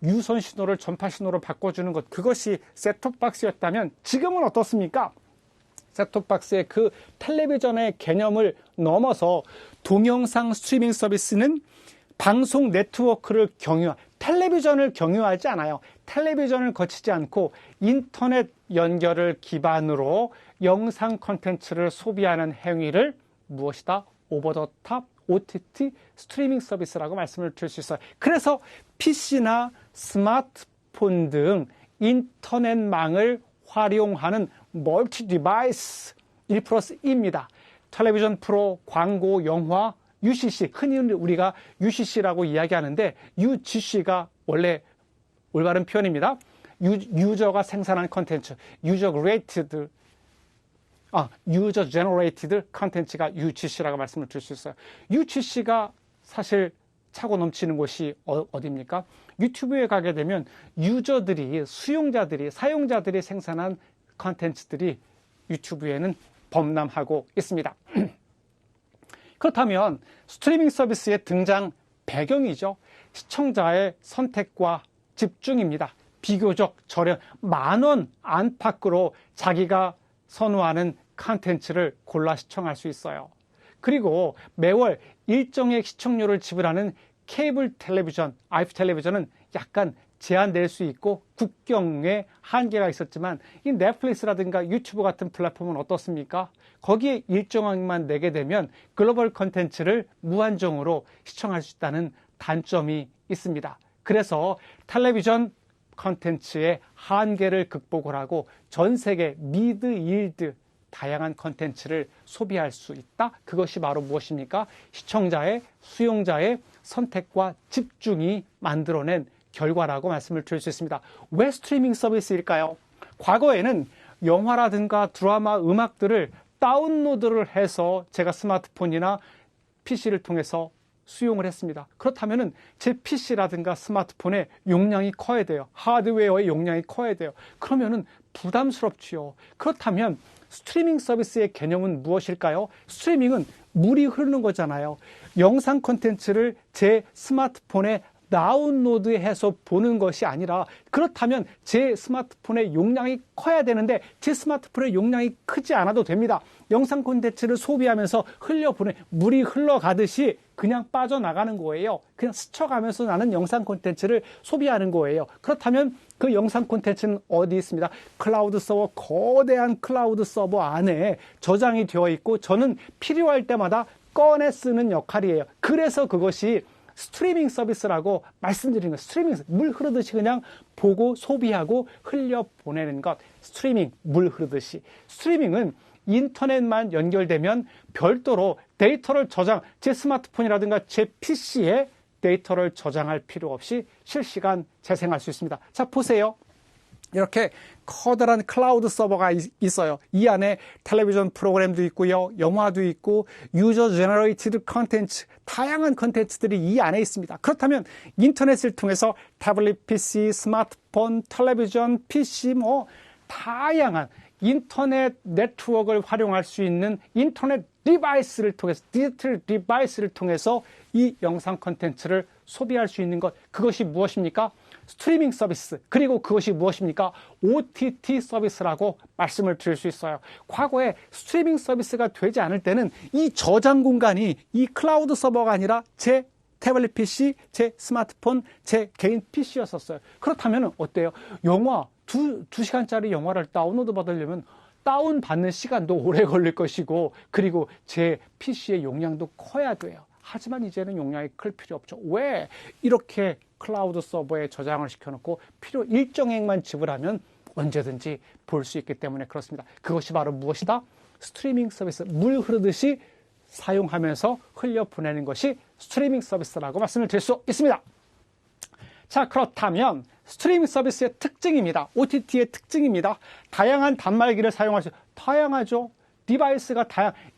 유선 신호를 전파 신호로 바꿔주는 것, 그것이 셋톱박스였다면 지금은 어떻습니까? 셋톱박스의 그 텔레비전의 개념을 넘어서 동영상 스트리밍 서비스는 방송 네트워크를 텔레비전을 경유하지 않아요. 텔레비전을 거치지 않고 인터넷 연결을 기반으로 영상 콘텐츠를 소비하는 행위를 무엇이다? 오버 더 탑 OTT 스트리밍 서비스라고 말씀을 드릴 수 있어요. 그래서 PC나 스마트폰 등 인터넷망을 활용하는 멀티 디바이스 1+2입니다. 텔레비전 프로, 광고, 영화, UCC, 흔히 우리가 UCC라고 이야기하는데 UGC가 원래 올바른 표현입니다. 유저가 생산한 컨텐츠, 유저 제너레이티드 컨텐츠가 UGC라고 말씀을 드릴 수 있어요. UGC가 사실 차고 넘치는 곳이 어디입니까? 유튜브에 가게 되면 수용자들이, 사용자들이 생산한 컨텐츠들이 유튜브에는 범람하고 있습니다. 그렇다면 스트리밍 서비스의 등장 배경이죠. 시청자의 선택과 집중입니다. 비교적 저렴, 10,000원 안팎으로 자기가 선호하는 컨텐츠를 골라 시청할 수 있어요. 그리고 매월 일정의 시청료를 지불하는 케이블 텔레비전, IP 텔레비전은 약간 제한될 수 있고 국경에 한계가 있었지만 이 넷플릭스라든가 유튜브 같은 플랫폼은 어떻습니까? 거기에 일정액만 내게 되면 글로벌 컨텐츠를 무한정으로 시청할 수 있다는 단점이 있습니다. 그래서 텔레비전 컨텐츠의 한계를 극복을 하고 전 세계 미드 일드 다양한 컨텐츠를 소비할 수 있다. 그것이 바로 무엇입니까? 시청자의, 수용자의 선택과 집중이 만들어낸 결과라고 말씀을 드릴 수 있습니다. 왜 스트리밍 서비스일까요? 과거에는 영화라든가 드라마, 음악들을 다운로드를 해서 제가 스마트폰이나 PC를 통해서 수용을 했습니다. 그렇다면 제 PC라든가 스마트폰의 용량이 커야 돼요. 하드웨어의 용량이 커야 돼요. 그러면은 부담스럽지요. 그렇다면 스트리밍 서비스의 개념은 무엇일까요? 스트리밍은 물이 흐르는 거잖아요. 영상 콘텐츠를 제 스마트폰에 다운로드해서 보는 것이 아니라, 그렇다면 제 스마트폰의 용량이 커야 되는데 제 스마트폰의 용량이 크지 않아도 됩니다. 영상 콘텐츠를 소비하면서 물이 흘러가듯이 그냥 빠져나가는 거예요. 그냥 스쳐가면서 나는 영상 콘텐츠를 소비하는 거예요. 그렇다면 그 영상 콘텐츠는 어디 있습니다? 클라우드 서버, 거대한 클라우드 서버 안에 저장이 되어 있고 저는 필요할 때마다 꺼내 쓰는 역할이에요. 그래서 그것이 스트리밍 서비스라고 말씀드리는 것. 스트리밍, 물 흐르듯이 그냥 보고 소비하고 흘려보내는 것. 스트리밍, 물 흐르듯이. 스트리밍은 인터넷만 연결되면 별도로 데이터를 제 스마트폰이라든가 제 PC에 데이터를 저장할 필요 없이 실시간 재생할 수 있습니다. 자, 보세요. 이렇게 커다란 클라우드 서버가 있어요. 이 안에 텔레비전 프로그램도 있고요. 영화도 있고 유저 제너레이티드 컨텐츠, 다양한 컨텐츠들이 이 안에 있습니다. 그렇다면 인터넷을 통해서 태블릿 PC, 스마트폰, 텔레비전, PC 다양한 인터넷 네트워크를 활용할 수 있는 인터넷 디바이스를 통해서, 디지털 디바이스를 통해서 이 영상 컨텐츠를 소비할 수 있는 것, 그것이 무엇입니까? 스트리밍 서비스, 그리고 그것이 무엇입니까? OTT 서비스라고 말씀을 드릴 수 있어요. 과거에 스트리밍 서비스가 되지 않을 때는 이 저장 공간이 이 클라우드 서버가 아니라 제 태블릿 PC, 제 스마트폰, 제 개인 PC였었어요. 그렇다면 어때요? 영화, 2시간짜리 영화를 다운로드 받으려면 다운받는 시간도 오래 걸릴 것이고, 그리고 제 PC의 용량도 커야 돼요. 하지만 이제는 용량이 클 필요 없죠. 왜? 이렇게 클라우드 서버에 저장을 시켜놓고 일정액만 지불하면 언제든지 볼 수 있기 때문에 그렇습니다. 그것이 바로 무엇이다? 스트리밍 서비스, 물 흐르듯이 사용하면서 흘려보내는 것이 스트리밍 서비스라고 말씀을 드릴 수 있습니다. 자, 그렇다면 스트리밍 서비스의 특징입니다. OTT의 특징입니다. 다양한 단말기를 사용할 수, 다양하죠. 디바이스가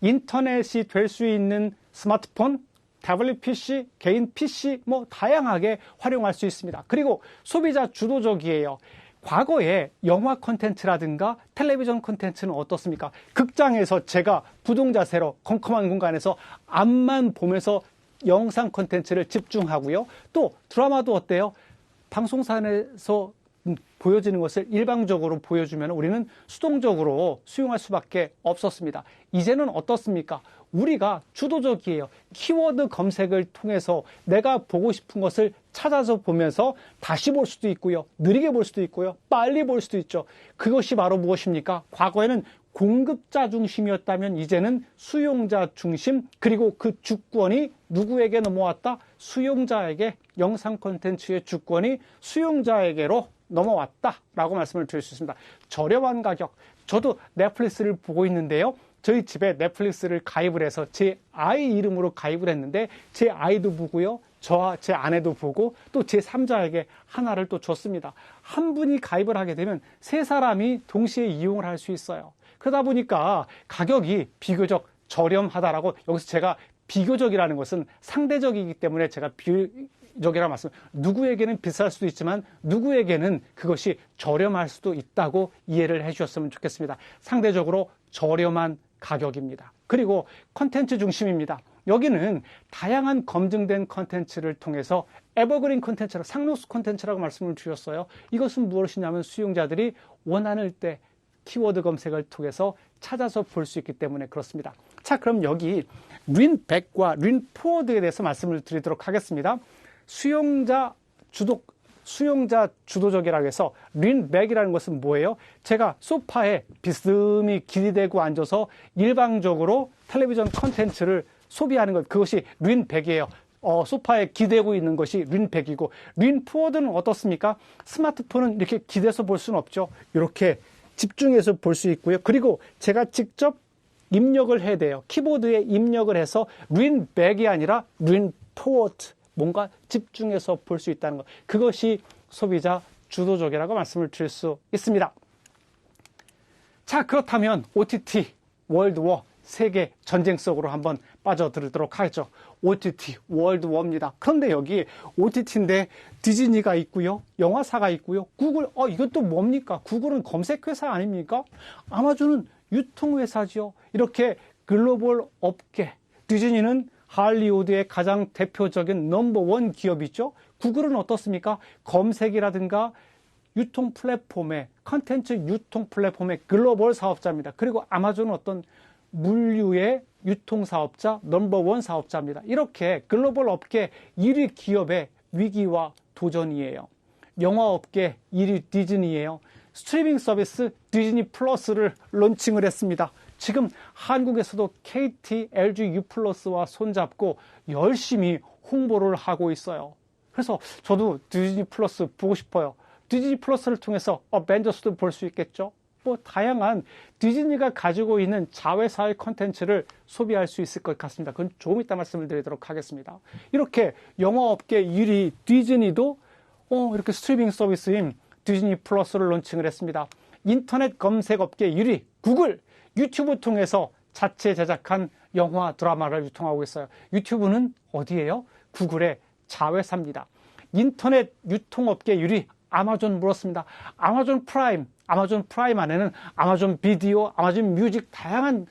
인터넷이 될 수 있는 스마트폰, 태블릿 PC, 개인 PC 다양하게 활용할 수 있습니다. 그리고 소비자 주도적이에요. 과거에 영화 콘텐츠라든가 텔레비전 콘텐츠는 어떻습니까? 극장에서 제가 부동자세로 컴컴한 공간에서 앞만 보면서 영상 콘텐츠를 집중하고요. 또 드라마도 어때요? 방송사에서 보여지는 것을 일방적으로 보여주면 우리는 수동적으로 수용할 수밖에 없었습니다. 이제는 어떻습니까? 우리가 주도적이에요. 키워드 검색을 통해서 내가 보고 싶은 것을 찾아서 보면서 다시 볼 수도 있고요. 느리게 볼 수도 있고요. 빨리 볼 수도 있죠. 그것이 바로 무엇입니까? 과거에는 공급자 중심이었다면 이제는 수용자 중심, 그리고 그 주권이 누구에게 넘어왔다? 수용자에게, 영상 콘텐츠의 주권이 수용자에게로 넘어왔다라고 말씀을 드릴 수 있습니다. 저렴한 가격. 저도 넷플릭스를 보고 있는데요. 저희 집에 넷플릭스를 가입을 해서 제 아이 이름으로 가입을 했는데 제 아이도 보고요. 제 아내도 보고 또 제 3자에게 하나를 또 줬습니다. 한 분이 가입을 하게 되면 3사람이 동시에 이용을 할 수 있어요. 그러다 보니까 가격이 비교적 저렴하다라고, 여기서 제가 비교적이라는 것은 상대적이기 때문에 제가 비교적이라는 말씀, 누구에게는 비쌀 수도 있지만 누구에게는 그것이 저렴할 수도 있다고 이해를 해 주셨으면 좋겠습니다. 상대적으로 저렴한 가격입니다. 그리고 컨텐츠 중심입니다. 여기는 다양한 검증된 컨텐츠를 통해서 에버그린 컨텐츠라, 상록수 컨텐츠라고 말씀을 드렸어요. 이것은 무엇이냐면 수용자들이 원하는 때 키워드 검색을 통해서 찾아서 볼 수 있기 때문에 그렇습니다. 자, 그럼 여기 린 100과 린 포워드에 대해서 말씀을 드리도록 하겠습니다. 수용자 주도적이라고 해서 린백이라는 것은 뭐예요? 제가 소파에 비스듬히 기대고 앉아서 일방적으로 텔레비전 콘텐츠를 소비하는 것, 그것이 린백이에요. 소파에 기대고 있는 것이 린백이고, 린포워드는 어떻습니까? 스마트폰은 이렇게 기대서 볼 수는 없죠. 이렇게 집중해서 볼 수 있고요. 그리고 제가 직접 입력을 해야 돼요. 키보드에 입력을 해서 린백이 아니라 린포워드, 뭔가 집중해서 볼 수 있다는 것. 그것이 소비자 주도적이라고 말씀을 드릴 수 있습니다. 자, 그렇다면 OTT 월드워 세계 전쟁 속으로 한번 빠져들도록 하겠죠. OTT 월드워입니다. 그런데 여기 OTT인데 디즈니가 있고요. 영화사가 있고요. 구글, 이건 또 뭡니까? 구글은 검색회사 아닙니까? 아마존은 유통회사죠. 이렇게 글로벌 업계, 디즈니는 할리우드의 가장 대표적인 넘버원 기업이죠. 구글은 어떻습니까? 검색이라든가 유통 플랫폼의, 컨텐츠 유통 플랫폼의 글로벌 사업자입니다. 그리고 아마존은 어떤 물류의 유통 사업자, 넘버원 사업자입니다. 이렇게 글로벌 업계 1위 기업의 위기와 도전이에요. 영화 업계 1위 디즈니예요. 스트리밍 서비스 디즈니 플러스를 론칭을 했습니다. 지금 한국에서도 KT, LG U+와 손잡고 열심히 홍보를 하고 있어요. 그래서 저도 디즈니 플러스 보고 싶어요. 디즈니 플러스를 통해서 어벤져스도 볼 수 있겠죠. 다양한 디즈니가 가지고 있는 자회사의 컨텐츠를 소비할 수 있을 것 같습니다. 그건 조금 이따 말씀을 드리도록 하겠습니다. 이렇게 영화업계 1위 디즈니도 이렇게 스트리밍 서비스인 디즈니 플러스를 론칭을 했습니다. 인터넷 검색업계 1위 구글, 유튜브 통해서 자체 제작한 영화, 드라마를 유통하고 있어요. 유튜브는 어디예요? 구글의 자회사입니다. 인터넷 유통업계 1위 아마존 물었습니다. 아마존 프라임 안에는 아마존 비디오, 아마존 뮤직 다양한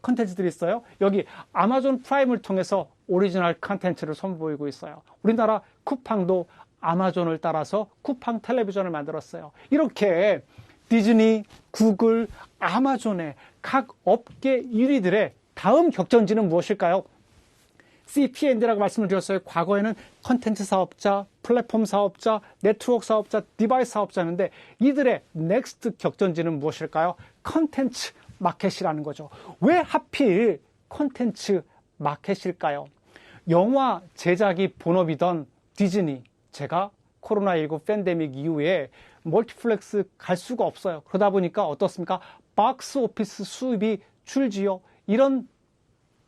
컨텐츠들이 있어요. 여기 아마존 프라임을 통해서 오리지널 컨텐츠를 선보이고 있어요. 우리나라 쿠팡도 아마존을 따라서 쿠팡 텔레비전을 만들었어요. 이렇게 디즈니, 구글, 아마존의 각 업계 1위들의 다음 격전지는 무엇일까요? CPND라고 말씀을 드렸어요. 과거에는 컨텐츠 사업자, 플랫폼 사업자, 네트워크 사업자, 디바이스 사업자였는데 이들의 넥스트 격전지는 무엇일까요? 컨텐츠 마켓이라는 거죠. 왜 하필 컨텐츠 마켓일까요? 영화 제작이 본업이던 디즈니, 제가 코로나19 팬데믹 이후에 멀티플렉스 갈 수가 없어요. 그러다 보니까 어떻습니까? 박스 오피스 수입이 줄지요. 이런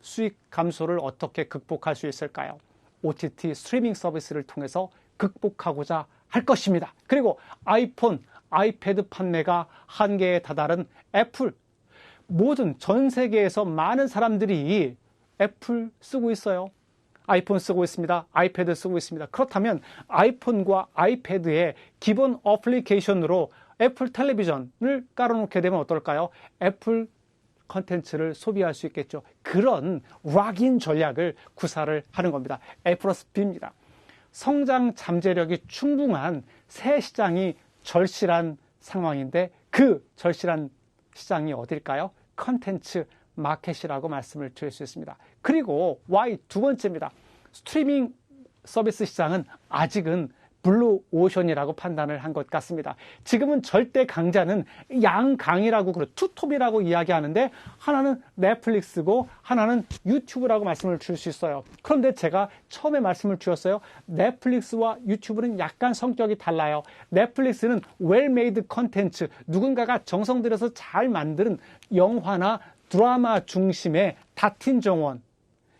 수익 감소를 어떻게 극복할 수 있을까요? OTT 스트리밍 서비스를 통해서 극복하고자 할 것입니다. 그리고 아이폰, 아이패드 판매가 한계에 다다른 애플, 모든 전 세계에서 많은 사람들이 애플 쓰고 있어요. 아이폰 쓰고 있습니다. 아이패드 쓰고 있습니다. 그렇다면 아이폰과 아이패드의 기본 어플리케이션으로 애플 텔레비전을 깔아놓게 되면 어떨까요? 애플 컨텐츠를 소비할 수 있겠죠. 그런 락인 전략을 구사를 하는 겁니다. A 플러스 B입니다. 성장 잠재력이 충분한 새 시장이 절실한 상황인데 그 절실한 시장이 어딜까요? 컨텐츠 마켓이라고 말씀을 드릴 수 있습니다. 그리고 Y 두 번째입니다. 스트리밍 서비스 시장은 아직은 블루 오션이라고 판단을 한 것 같습니다. 지금은 절대 강자는 양강이라고 투톱이라고 이야기하는데 하나는 넷플릭스고 하나는 유튜브라고 말씀을 드릴 수 있어요. 그런데 제가 처음에 말씀을 드렸어요. 넷플릭스와 유튜브는 약간 성격이 달라요. 넷플릭스는 웰메이드 컨텐츠, 누군가가 정성 들여서 잘 만든 영화나 드라마 중심의 다틴 정원,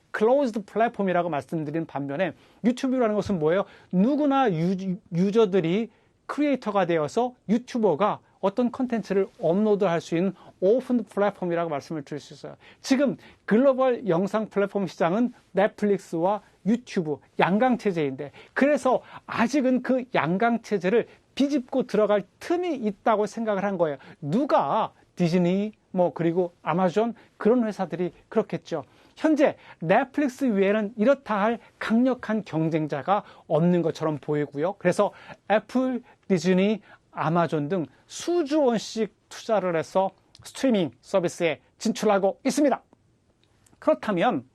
클로즈드 플랫폼이라고 말씀드린 반면에 유튜브라는 것은 뭐예요? 누구나 유저들이 크리에이터가 되어서 유튜버가 어떤 컨텐츠를 업로드할 수 있는 오픈 플랫폼이라고 말씀을 드릴 수 있어요. 지금 글로벌 영상 플랫폼 시장은 넷플릭스와 유튜브 양강체제인데 그래서 아직은 그 양강체제를 비집고 들어갈 틈이 있다고 생각을 한 거예요. 누가 디즈니, 그리고 아마존 그런 회사들이 그렇겠죠. 현재 넷플릭스 외에는 이렇다 할 강력한 경쟁자가 없는 것처럼 보이고요. 그래서 애플, 디즈니, 아마존 등 수조 원씩 투자를 해서 스트리밍 서비스에 진출하고 있습니다. 그렇다면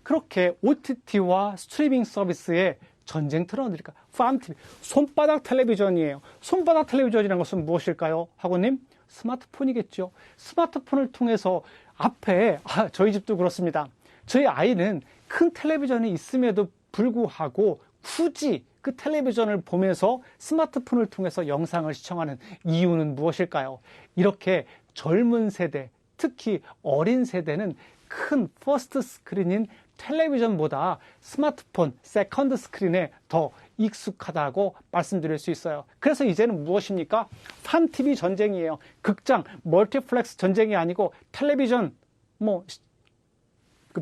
그렇게 OTT와 스트리밍 서비스의 전쟁터는 어딜까? 팜TV, 손바닥 텔레비전이에요. 손바닥 텔레비전이라는 것은 무엇일까요? 학우님, 스마트폰이겠죠. 스마트폰을 통해서 앞에, 저희 집도 그렇습니다. 저희 아이는 큰 텔레비전이 있음에도 불구하고 굳이 그 텔레비전을 보면서 스마트폰을 통해서 영상을 시청하는 이유는 무엇일까요? 이렇게 젊은 세대, 특히 어린 세대는 큰 퍼스트 스크린인 텔레비전보다 스마트폰, 세컨드 스크린에 더 익숙하다고 말씀드릴 수 있어요. 그래서 이제는 무엇입니까? 팜TV 전쟁이에요. 극장, 멀티플렉스 전쟁이 아니고 텔레비전,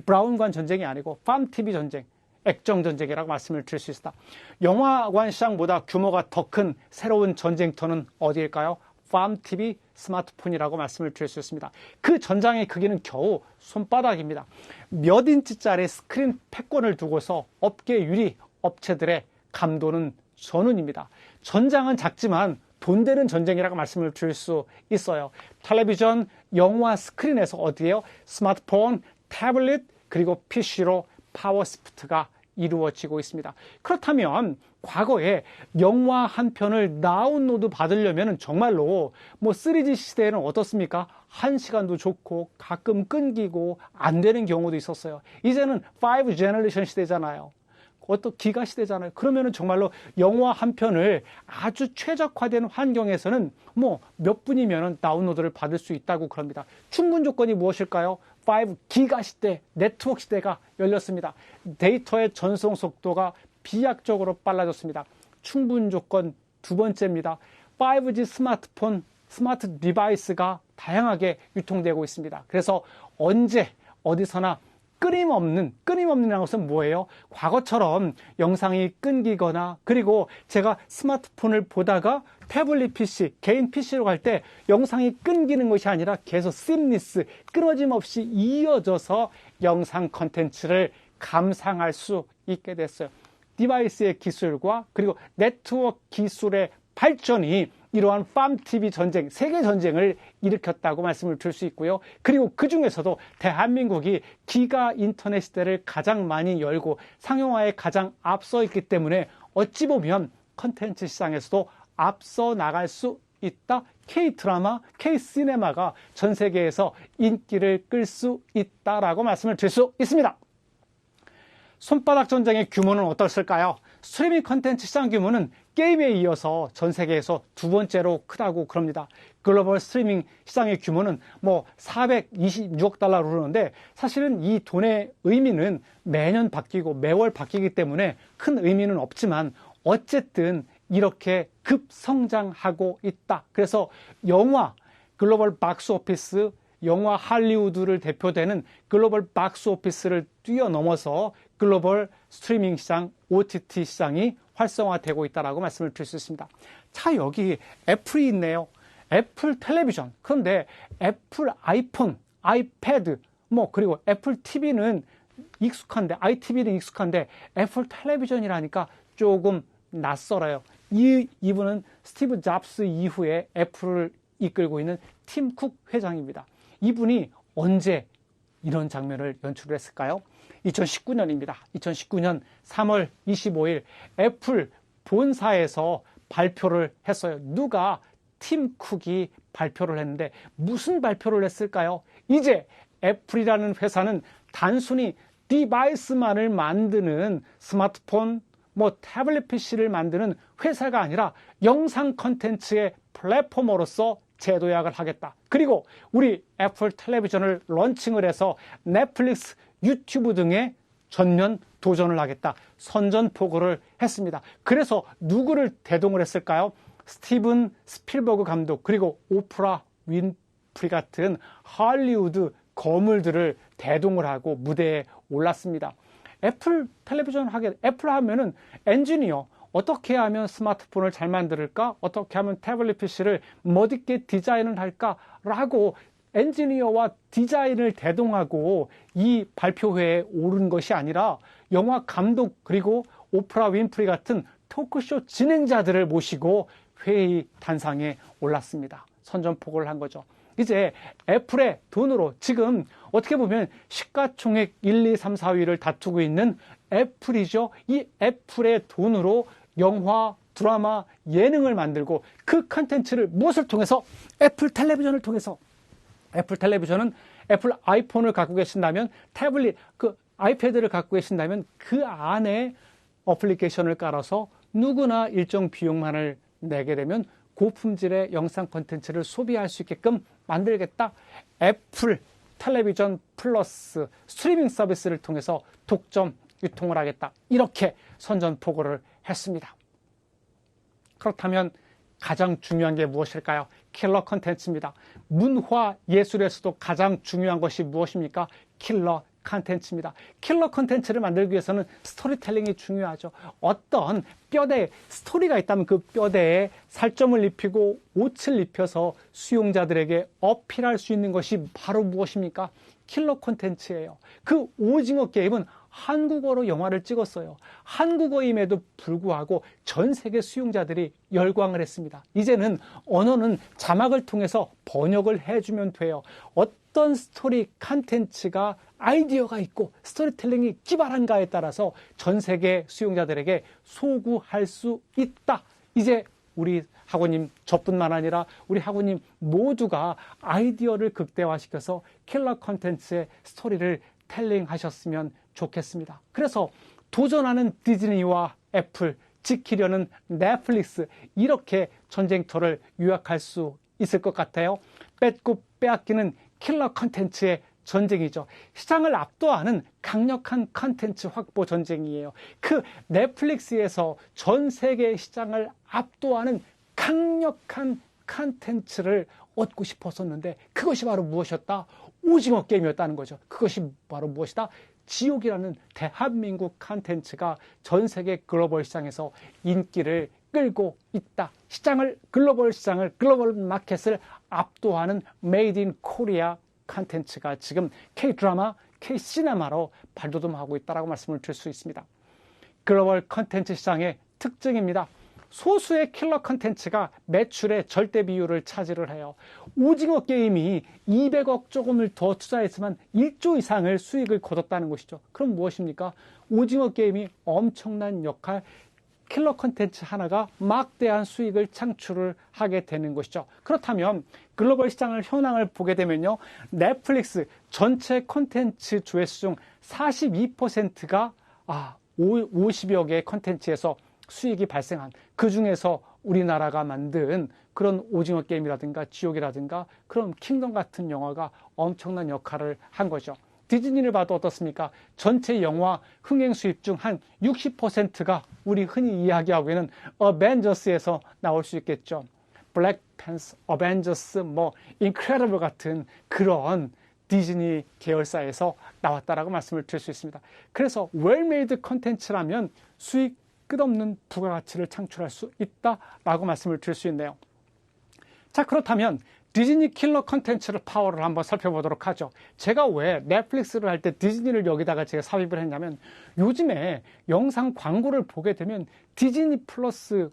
브라운관 전쟁이 아니고 팜TV 전쟁, 액정 전쟁이라고 말씀을 드릴 수 있다. 영화관 시장보다 규모가 더 큰 새로운 전쟁터는 어디일까요? 팜TV 스마트폰이라고 말씀을 드릴 수 있습니다. 그 전장의 크기는 겨우 손바닥입니다. 몇 인치짜리 스크린 패권을 두고서 업계 유리 업체들의 감도는 전운입니다. 전장은 작지만 돈 되는 전쟁이라고 말씀을 드릴 수 있어요. 텔레비전, 영화 스크린에서 어디에요? 스마트폰, 태블릿, 그리고 PC로 파워시프트가 이루어지고 있습니다. 그렇다면 과거에 영화 한 편을 다운로드 받으려면 정말로 3G 시대에는 어떻습니까? 1시간도 좋고 가끔 끊기고 안 되는 경우도 있었어요. 이제는 5 제너레이션 시대잖아요. 어떤 기가 시대잖아요. 그러면은 정말로 영화 한 편을 아주 최적화된 환경에서는 몇 분이면 다운로드를 받을 수 있다고 그럽니다. 충분 조건이 무엇일까요? 5기가 시대, 네트워크 시대가 열렸습니다. 데이터의 전송 속도가 비약적으로 빨라졌습니다. 충분 조건 두 번째입니다. 5G 스마트폰, 스마트 디바이스가 다양하게 유통되고 있습니다. 그래서 언제 어디서나 끊임없는 것은 뭐예요? 과거처럼 영상이 끊기거나, 그리고 제가 스마트폰을 보다가 태블릿 PC, 개인 PC로 갈 때 영상이 끊기는 것이 아니라 계속 심리스, 끊어짐 없이 이어져서 영상 컨텐츠를 감상할 수 있게 됐어요. 디바이스의 기술과 그리고 네트워크 기술의 발전이 이러한 팜TV 전쟁, 세계 전쟁을 일으켰다고 말씀을 드릴 수 있고요. 그리고 그 중에서도 대한민국이 기가 인터넷 시대를 가장 많이 열고 상용화에 가장 앞서 있기 때문에 어찌 보면 컨텐츠 시장에서도 앞서 나갈 수 있다. K-드라마, K-시네마가 전 세계에서 인기를 끌 수 있다라고 말씀을 드릴 수 있습니다. 손바닥 전쟁의 규모는 어떻을까요? 스트리밍 컨텐츠 시장 규모는 게임에 이어서 전 세계에서 두 번째로 크다고 그럽니다. 글로벌 스트리밍 시장의 규모는 426억 달러로 흐르는데, 사실은 이 돈의 의미는 매년 바뀌고 매월 바뀌기 때문에 큰 의미는 없지만 어쨌든 이렇게 급성장하고 있다. 그래서 영화, 글로벌 박스 오피스, 영화 할리우드를 대표되는 글로벌 박스 오피스를 뛰어넘어서 글로벌 스트리밍 시장, OTT 시장이 활성화되고 있다고 말씀을 드릴 수 있습니다. 자, 여기 애플이 있네요. 애플 텔레비전. 그런데 애플 아이폰, 아이패드, 그리고 애플 TV는 익숙한데, ITV는 익숙한데 애플 텔레비전이라니까 조금 낯설어요. 이분은 스티브 잡스 이후에 애플을 이끌고 있는 팀 쿡 회장입니다. 이분이 언제 이런 장면을 연출을 했을까요? 2019년입니다. 2019년 3월 25일 애플 본사에서 발표를 했어요. 누가? 팀 쿡이 발표를 했는데 무슨 발표를 했을까요? 이제 애플이라는 회사는 단순히 디바이스만을 만드는 스마트폰, 태블릿 PC를 만드는 회사가 아니라 영상 컨텐츠의 플랫폼으로서 재도약을 하겠다. 그리고 우리 애플 텔레비전을 런칭을 해서 넷플릭스, 유튜브 등에 전면 도전을 하겠다. 선전포고를 했습니다. 그래서 누구를 대동을 했을까요? 스티븐 스필버그 감독, 그리고 오프라 윈프리 같은 할리우드 거물들을 대동을 하고 무대에 올랐습니다. 애플 텔레비전 애플 하면은 엔지니어, 어떻게 하면 스마트폰을 잘 만들까? 어떻게 하면 태블릿 PC를 멋있게 디자인을 할까라고 엔지니어와 디자인을 대동하고 이 발표회에 오른 것이 아니라 영화 감독, 그리고 오프라 윈프리 같은 토크쇼 진행자들을 모시고 회의 단상에 올랐습니다. 선전포고를 한 거죠. 이제 애플의 돈으로 지금 어떻게 보면 시가총액 1, 2, 3, 4위를 다투고 있는 애플이죠. 이 애플의 돈으로 영화, 드라마, 예능을 만들고 그 컨텐츠를 무엇을 통해서? 애플 텔레비전을 통해서. 애플 텔레비전은 애플 아이폰을 갖고 계신다면, 태블릿, 그 아이패드를 갖고 계신다면 그 안에 어플리케이션을 깔아서 누구나 일정 비용만을 내게 되면 고품질의 영상 콘텐츠를 소비할 수 있게끔 만들겠다. 애플 텔레비전 플러스 스트리밍 서비스를 통해서 독점 유통을 하겠다. 이렇게 선전포고를 했습니다. 그렇다면 가장 중요한 게 무엇일까요? 킬러 콘텐츠입니다. 문화 예술에서도 가장 중요한 것이 무엇입니까? 킬러 콘텐츠입니다. 킬러 콘텐츠를 만들기 위해서는 스토리텔링이 중요하죠. 어떤 뼈대에 스토리가 있다면 그 뼈대에 살점을 입히고 옷을 입혀서 수용자들에게 어필할 수 있는 것이 바로 무엇입니까? 킬러 콘텐츠예요. 그 오징어 게임은 한국어로 영화를 찍었어요. 한국어임에도 불구하고 전 세계 수용자들이 열광을 했습니다. 이제는 언어는 자막을 통해서 번역을 해주면 돼요. 어떤 스토리 콘텐츠가 아이디어가 있고 스토리텔링이 기발한가에 따라서 전 세계 수용자들에게 소구할 수 있다. 이제 우리 학우님, 저뿐만 아니라 우리 학우님 모두가 아이디어를 극대화시켜서 킬러 콘텐츠의 스토리를 텔링하셨으면 좋겠습니다. 그래서 도전하는 디즈니와 애플, 지키려는 넷플릭스, 이렇게 전쟁터를 요약할 수 있을 것 같아요. 뺏고 빼앗기는 킬러 콘텐츠의 전쟁이죠. 시장을 압도하는 강력한 콘텐츠 확보 전쟁이에요. 그 넷플릭스에서 전 세계 시장을 압도하는 강력한 콘텐츠를 얻고 싶었었는데 그것이 바로 무엇이었다? 오징어 게임이었다는 거죠. 그것이 바로 무엇이다? 지옥이라는 대한민국 콘텐츠가 전 세계 글로벌 시장에서 인기를 끌고 있다. 글로벌 시장을, 글로벌 마켓을 압도하는 메이드 인 코리아 콘텐츠가 지금 K-드라마, K-시네마로 발돋움하고 있다고 말씀을 드릴 수 있습니다. 글로벌 콘텐츠 시장의 특징입니다. 소수의 킬러 콘텐츠가 매출의 절대 비율을 차지를 해요. 오징어 게임이 200억 조금을 더 투자했지만 1조 이상을 수익을 거뒀다는 것이죠. 그럼 무엇입니까? 오징어 게임이 엄청난 역할, 킬러 콘텐츠 하나가 막대한 수익을 창출을 하게 되는 것이죠. 그렇다면 글로벌 시장을 현황을 보게 되면요, 넷플릭스 전체 콘텐츠 조회수 중 42%가 50여 개의 콘텐츠에서 수익이 발생한, 그 중에서 우리나라가 만든 그런 오징어 게임이라든가 지옥이라든가 그런 킹덤 같은 영화가 엄청난 역할을 한 거죠. 디즈니를 봐도 어떻습니까? 전체 영화 흥행 수입 중 한 60%가 우리 흔히 이야기하고 있는 어벤져스에서 나올 수 있겠죠. 블랙팬서, 어벤져스, 인크레디블 같은 그런 디즈니 계열사에서 나왔다라고 말씀을 드릴 수 있습니다. 그래서 웰메이드 컨텐츠라면 수익 끝없는 부가가치를 창출할 수 있다라고 말씀을 드릴 수 있네요. 자, 그렇다면 디즈니 킬러 컨텐츠를 파워를 한번 살펴보도록 하죠. 제가 왜 넷플릭스를 할 때 디즈니를 여기다가 제가 삽입을 했냐면, 요즘에 영상 광고를 보게 되면 디즈니 플러스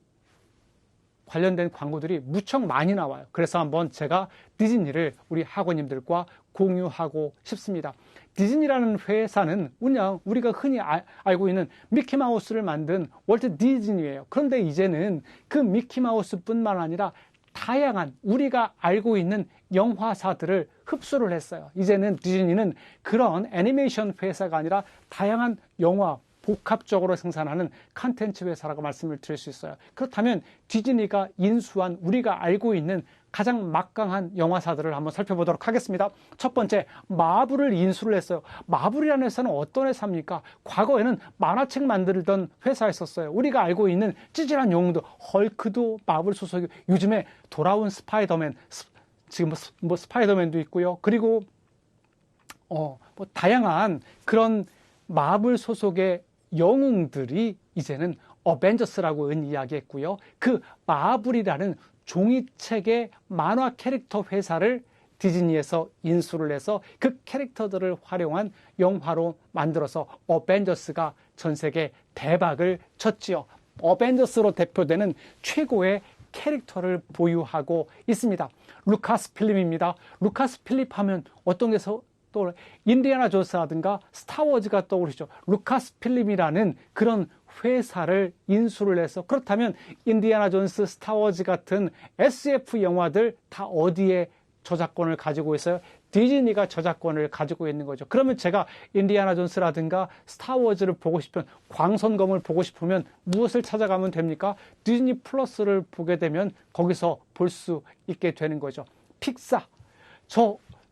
관련된 광고들이 무척 많이 나와요. 그래서 한번 제가 디즈니를 우리 학원님들과 공유하고 싶습니다. 디즈니라는 회사는 그냥 우리가 흔히 알고 있는 미키마우스를 만든 월트 디즈니예요. 그런데 이제는 그 미키마우스뿐만 아니라 다양한 우리가 알고 있는 영화사들을 흡수를 했어요. 이제는 디즈니는 그런 애니메이션 회사가 아니라 다양한 영화, 복합적으로 생산하는 컨텐츠 회사라고 말씀을 드릴 수 있어요. 그렇다면 디즈니가 인수한 우리가 알고 있는 가장 막강한 영화사들을 한번 살펴보도록 하겠습니다. 첫 번째, 마블을 인수를 했어요. 마블이라는 회사는 어떤 회사입니까? 과거에는 만화책 만들던 회사였었어요. 우리가 알고 있는 찌질한 영웅들, 헐크도 마블 소속이고, 요즘에 돌아온 스파이더맨, 지금 스파이더맨도 있고요. 그리고 다양한 그런 마블 소속의 영웅들이 이제는 어벤져스라고 이야기했고요. 그 마블이라는 종이책의 만화 캐릭터 회사를 디즈니에서 인수를 해서 그 캐릭터들을 활용한 영화로 만들어서 어벤져스가 전 세계 대박을 쳤지요. 어벤져스로 대표되는 최고의 캐릭터를 보유하고 있습니다. 루카스 필름입니다. 루카스 필립 하면 어떤 게 또 인디애나 존스라든가 스타워즈가 떠오르죠. 루카스 필름이라는 그런 회사를 인수를 해서, 그렇다면 인디애나 존스, 스타워즈 같은 SF 영화들 다 어디에 저작권을 가지고 있어요? 디즈니가 저작권을 가지고 있는 거죠. 그러면 제가 인디애나 존스라든가 스타워즈를 보고 싶으면, 광선검을 보고 싶으면 무엇을 찾아가면 됩니까? 디즈니 플러스를 보게 되면 거기서 볼 수 있게 되는 거죠. 픽사.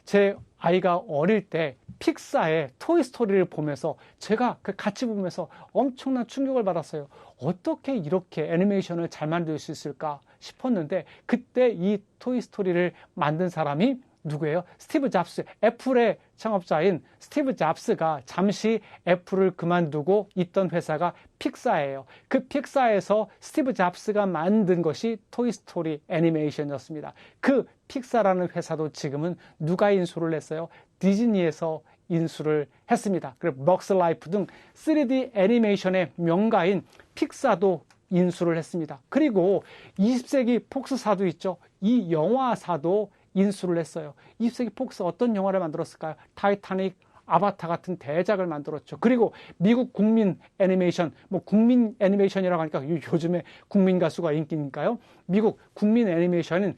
제 아이가 어릴 때 픽사의 토이스토리를 보면서 제가 같이 보면서 엄청난 충격을 받았어요. 어떻게 이렇게 애니메이션을 잘 만들 수 있을까 싶었는데, 그때 이 토이스토리를 만든 사람이 누구예요? 스티브 잡스, 애플의 창업자인 스티브 잡스가 잠시 애플을 그만두고 있던 회사가 픽사예요. 그 픽사에서 스티브 잡스가 만든 것이 토이스토리 애니메이션이었습니다. 그 픽사라는 회사도 지금은 누가 인수를 했어요? 디즈니에서 인수를 했습니다. 그리고 벅스 라이프 등 3D 애니메이션의 명가인 픽사도 인수를 했습니다. 그리고 20세기 폭스사도 있죠. 이 영화사도 인수를 했어요. 20세기 폭스 어떤 영화를 만들었을까요? 타이타닉, 아바타 같은 대작을 만들었죠. 그리고 미국 국민 애니메이션, 국민 애니메이션이라고 하니까 요즘에 국민 가수가 인기니까요. 미국 국민 애니메이션은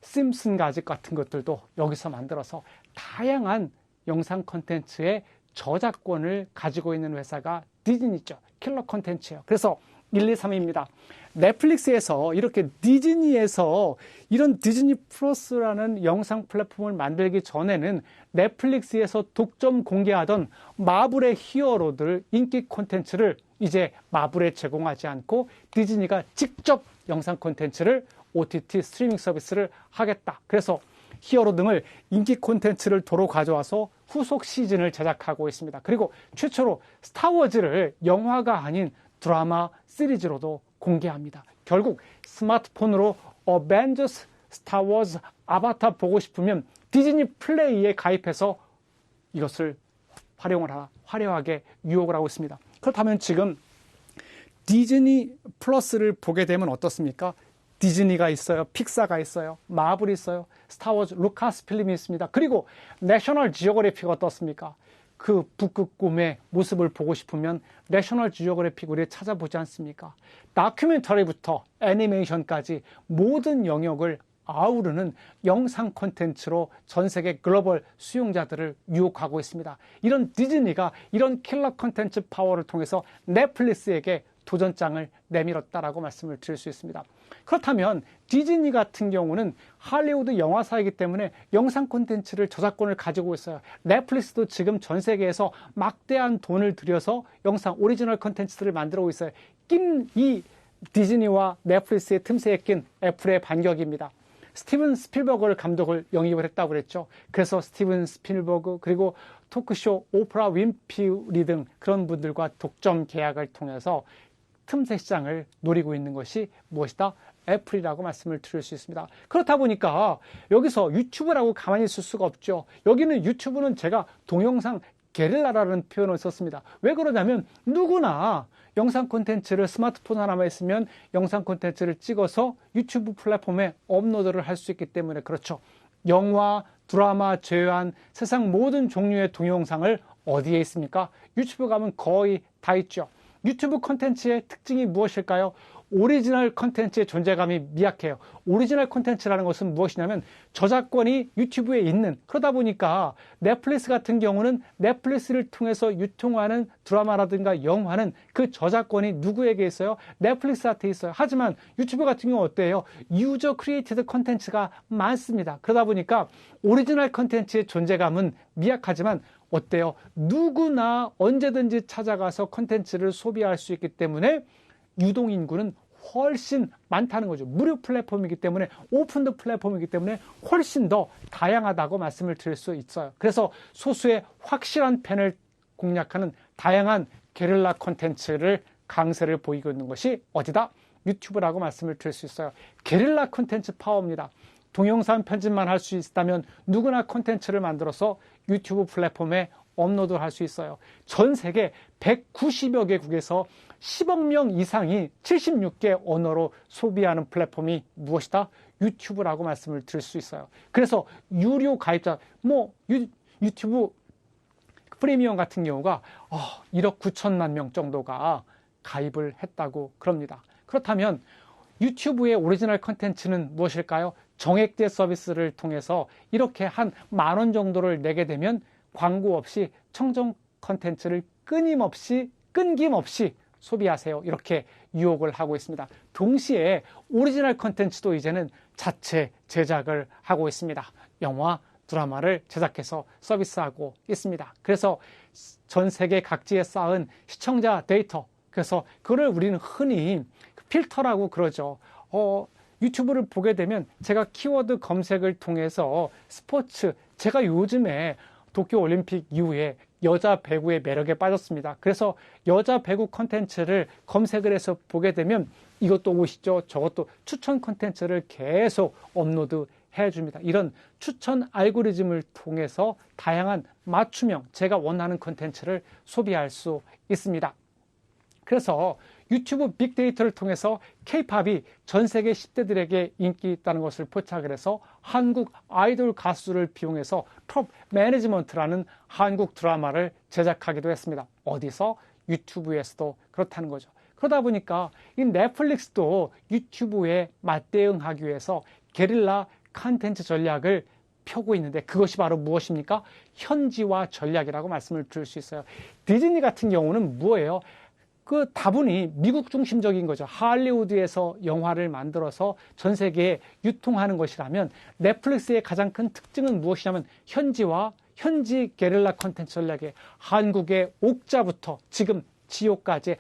심슨 가집 같은 것들도 여기서 만들어서 다양한 영상 콘텐츠의 저작권을 가지고 있는 회사가 디즈니죠. 킬러 콘텐츠예요. 그래서 1, 2, 3입니다. 넷플릭스에서 이렇게 디즈니에서 이런 디즈니 플러스라는 영상 플랫폼을 만들기 전에는 넷플릭스에서 독점 공개하던 마블의 히어로들 인기 콘텐츠를 이제 마블에 제공하지 않고 디즈니가 직접 영상 콘텐츠를 OTT 스트리밍 서비스를 하겠다. 그래서 히어로 등을 인기 콘텐츠를 도로 가져와서 후속 시즌을 제작하고 있습니다. 그리고 최초로 스타워즈를 영화가 아닌 드라마 시리즈로도 공개합니다. 결국 스마트폰으로 어벤져스, 스타워즈, 아바타 보고 싶으면 디즈니 플레이에 가입해서 이것을 활용을 하라, 화려하게 유혹을 하고 있습니다. 그렇다면 지금 디즈니 플러스를 보게 되면 어떻습니까? 디즈니가 있어요. 픽사가 있어요. 마블이 있어요. 스타워즈, 루카스 필름이 있습니다. 그리고 내셔널 지오그래피가 어떻습니까? 그 북극 꿈의 모습을 보고 싶으면 내셔널 지오그래픽 우리 찾아보지 않습니까? 다큐멘터리부터 애니메이션까지 모든 영역을 아우르는 영상 콘텐츠로 전 세계 글로벌 수용자들을 유혹하고 있습니다. 이런 디즈니가 이런 킬러 콘텐츠 파워를 통해서 넷플릭스에게 도전장을 내밀었다라고 말씀을 드릴 수 있습니다. 그렇다면 디즈니 같은 경우는 할리우드 영화사이기 때문에 영상 콘텐츠를 저작권을 가지고 있어요. 넷플릭스도 지금 전 세계에서 막대한 돈을 들여서 영상 오리지널 콘텐츠들을 만들고 있어요. 이 디즈니와 넷플릭스의 틈새에 낀 애플의 반격입니다. 스티븐 스필버그를 감독을 영입을 했다고 그랬죠. 그래서 스티븐 스필버그 그리고 토크쇼 오프라 윈프리 등 그런 분들과 독점 계약을 통해서 틈새 시장을 노리고 있는 것이 무엇이다? 애플이라고 말씀을 드릴 수 있습니다. 그렇다 보니까 여기서 유튜브라고 가만히 있을 수가 없죠. 여기는 유튜브는 제가 동영상 게릴라라는 표현을 썼습니다. 왜 그러냐면 누구나 영상 콘텐츠를 스마트폰 하나만 있으면 영상 콘텐츠를 찍어서 유튜브 플랫폼에 업로드를 할 수 있기 때문에 그렇죠. 영화, 드라마 제외한 세상 모든 종류의 동영상을 어디에 있습니까? 유튜브 가면 거의 다 있죠. 유튜브 콘텐츠의 특징이 무엇일까요? 오리지널 콘텐츠의 존재감이 미약해요. 오리지널 콘텐츠라는 것은 무엇이냐면 저작권이 유튜브에 있는, 그러다 보니까 넷플릭스 같은 경우는 넷플릭스를 통해서 유통하는 드라마라든가 영화는 그 저작권이 누구에게 있어요? 넷플릭스한테 있어요. 하지만 유튜브 같은 경우 어때요? 유저 크리에이티드 콘텐츠가 많습니다. 그러다 보니까 오리지널 콘텐츠의 존재감은 미약하지만 어때요? 누구나 언제든지 찾아가서 콘텐츠를 소비할 수 있기 때문에 유동인구는 훨씬 많다는 거죠. 무료 플랫폼이기 때문에, 오픈드 플랫폼이기 때문에 훨씬 더 다양하다고 말씀을 드릴 수 있어요. 그래서 소수의 확실한 팬을 공략하는 다양한 게릴라 콘텐츠를 강세를 보이고 있는 것이 어디다? 유튜브라고 말씀을 드릴 수 있어요. 게릴라 콘텐츠 파워입니다. 동영상 편집만 할 수 있다면 누구나 콘텐츠를 만들어서 유튜브 플랫폼에 업로드할 수 있어요. 전 세계 190여 개국에서 10억 명 이상이 76개 언어로 소비하는 플랫폼이 무엇이다? 유튜브라고 말씀을 드릴 수 있어요. 그래서 유료 가입자, 유튜브 프리미엄 같은 경우가 1억 9천만 명 정도가 가입을 했다고 그럽니다. 그렇다면 유튜브의 오리지널 컨텐츠는 무엇일까요? 정액제 서비스를 통해서 이렇게 한 10,000원 정도를 내게 되면 광고 없이 청정 컨텐츠를 끊김없이 소비하세요. 이렇게 유혹을 하고 있습니다. 동시에 오리지널 컨텐츠도 이제는 자체 제작을 하고 있습니다. 영화, 드라마를 제작해서 서비스하고 있습니다. 그래서 전 세계 각지에 쌓은 시청자 데이터, 그래서 그걸 우리는 흔히 필터라고 그러죠. 유튜브를 보게 되면 제가 키워드 검색을 통해서 스포츠, 제가 요즘에 도쿄올림픽 이후에 여자 배구의 매력에 빠졌습니다. 그래서 여자 배구 컨텐츠를 검색을 해서 보게 되면 이것도 오시죠, 저것도 추천 컨텐츠를 계속 업로드 해줍니다. 이런 추천 알고리즘을 통해서 다양한 맞춤형, 제가 원하는 컨텐츠를 소비할 수 있습니다. 그래서 유튜브 빅데이터를 통해서 K-팝이 전 세계 10대들에게 인기 있다는 것을 포착을 해서 한국 아이돌 가수를 비용해서 톱 매니지먼트라는 한국 드라마를 제작하기도 했습니다. 어디서? 유튜브에서도 그렇다는 거죠. 그러다 보니까 이 넷플릭스도 유튜브에 맞대응하기 위해서 게릴라 컨텐츠 전략을 펴고 있는데 그것이 바로 무엇입니까? 현지화 전략이라고 말씀을 드릴 수 있어요. 디즈니 같은 경우는 뭐예요? 다분히 미국 중심적인 거죠. 할리우드에서 영화를 만들어서 전 세계에 유통하는 것이라면 넷플릭스의 가장 큰 특징은 무엇이냐면 현지 게릴라 컨텐츠 전략에 한국의 옥자부터 지금 지옥까지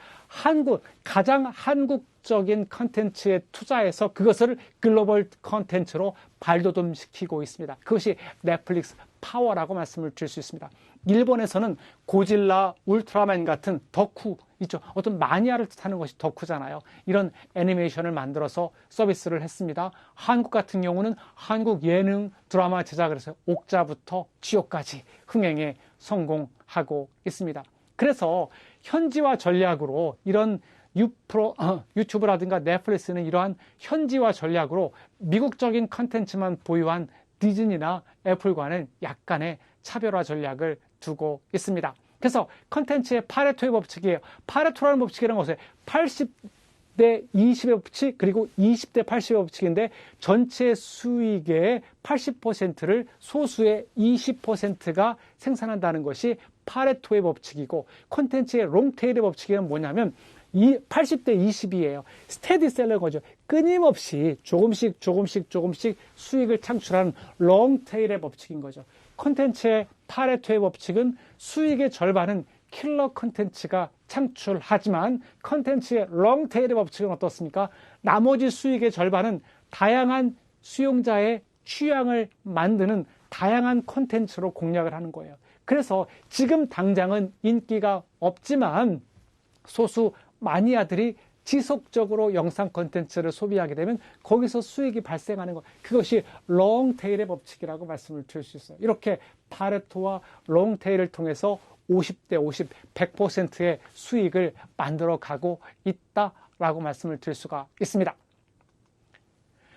가장 한국적인 컨텐츠에 투자해서 그것을 글로벌 컨텐츠로 발돋움시키고 있습니다. 그것이 넷플릭스 파워라고 말씀을 드릴 수 있습니다. 일본에서는 고질라, 울트라맨 같은 덕후 있죠. 어떤 마니아를 뜻하는 것이 덕후잖아요. 이런 애니메이션을 만들어서 서비스를 했습니다. 한국 같은 경우는 한국 예능 드라마 제작을 해서 옥자부터 지옥까지 흥행에 성공하고 있습니다. 그래서 현지화 전략으로 이런 유튜브라든가 넷플릭스는 이러한 현지화 전략으로 미국적인 컨텐츠만 보유한 디즈니나 애플과는 약간의 차별화 전략을 두고 있습니다. 그래서 컨텐츠의 파레토의 법칙이에요. 파레토라는 법칙이라는 것은 80대 20의 법칙 그리고 20대 80의 법칙인데 전체 수익의 80%를 소수의 20%가 생산한다는 것이 파레토의 법칙이고 콘텐츠의 롱테일의 법칙은 뭐냐면 80대 20이에요. 스테디셀러인 거죠. 끊임없이 조금씩 수익을 창출하는 롱테일의 법칙인 거죠. 콘텐츠의 파레토의 법칙은 수익의 절반은 킬러 콘텐츠가 창출하지만 콘텐츠의 롱테일의 법칙은 어떻습니까? 나머지 수익의 절반은 다양한 수용자의 취향을 만드는 다양한 콘텐츠로 공략을 하는 거예요. 그래서 지금 당장은 인기가 없지만 소수 마니아들이 지속적으로 영상 콘텐츠를 소비하게 되면 거기서 수익이 발생하는 것, 그것이 롱테일의 법칙이라고 말씀을 드릴 수 있어요. 이렇게 파레토와 롱테일을 통해서 50대 50, 100%의 수익을 만들어 가고 있다라고 말씀을 드릴 수가 있습니다.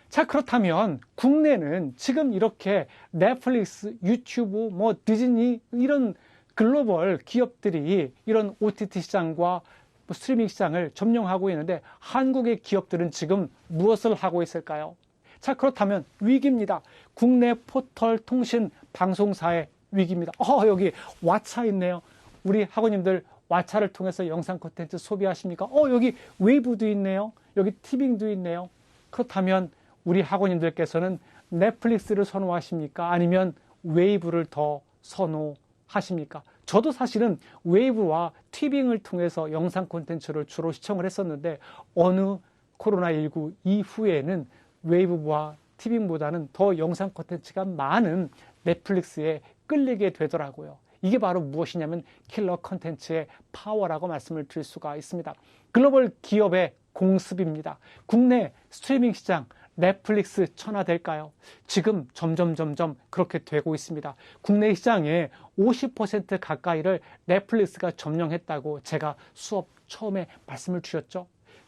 자, 그렇다면 국내는 지금 이렇게 넷플릭스, 유튜브, 디즈니 이런 글로벌 기업들이 이런 OTT 시장과 스트리밍 시장을 점령하고 있는데 한국의 기업들은 지금 무엇을 하고 있을까요? 자, 그렇다면 위기입니다. 국내 포털 통신 방송사의 위기입니다. 여기 왓챠 있네요. 우리 학우님들 왓챠를 통해서 영상 콘텐츠 소비하십니까? 여기 웨이브도 있네요. 여기 티빙도 있네요. 그렇다면 우리 학우님들께서는 넷플릭스를 선호하십니까? 아니면 웨이브를 더 선호하십니까? 저도 사실은 웨이브와 티빙을 통해서 영상 콘텐츠를 주로 시청을 했었는데 어느 코로나19 이후에는 웨이브와 티빙보다는 더 영상 콘텐츠가 많은 넷플릭스에 끌리게 되더라고요. 이게 바로 무엇이냐면 킬러 콘텐츠의 파워라고 말씀을 드릴 수가 있습니다. 글로벌 기업의 공습입니다. 국내 스트리밍 시장 넷플릭스 천하될까요? 지금 점점 그렇게 되고 있습니다. 국내 시장의 50% 가까이를 넷플릭스가 점령했다고 제가 수업 처음에 말씀을 드렸죠.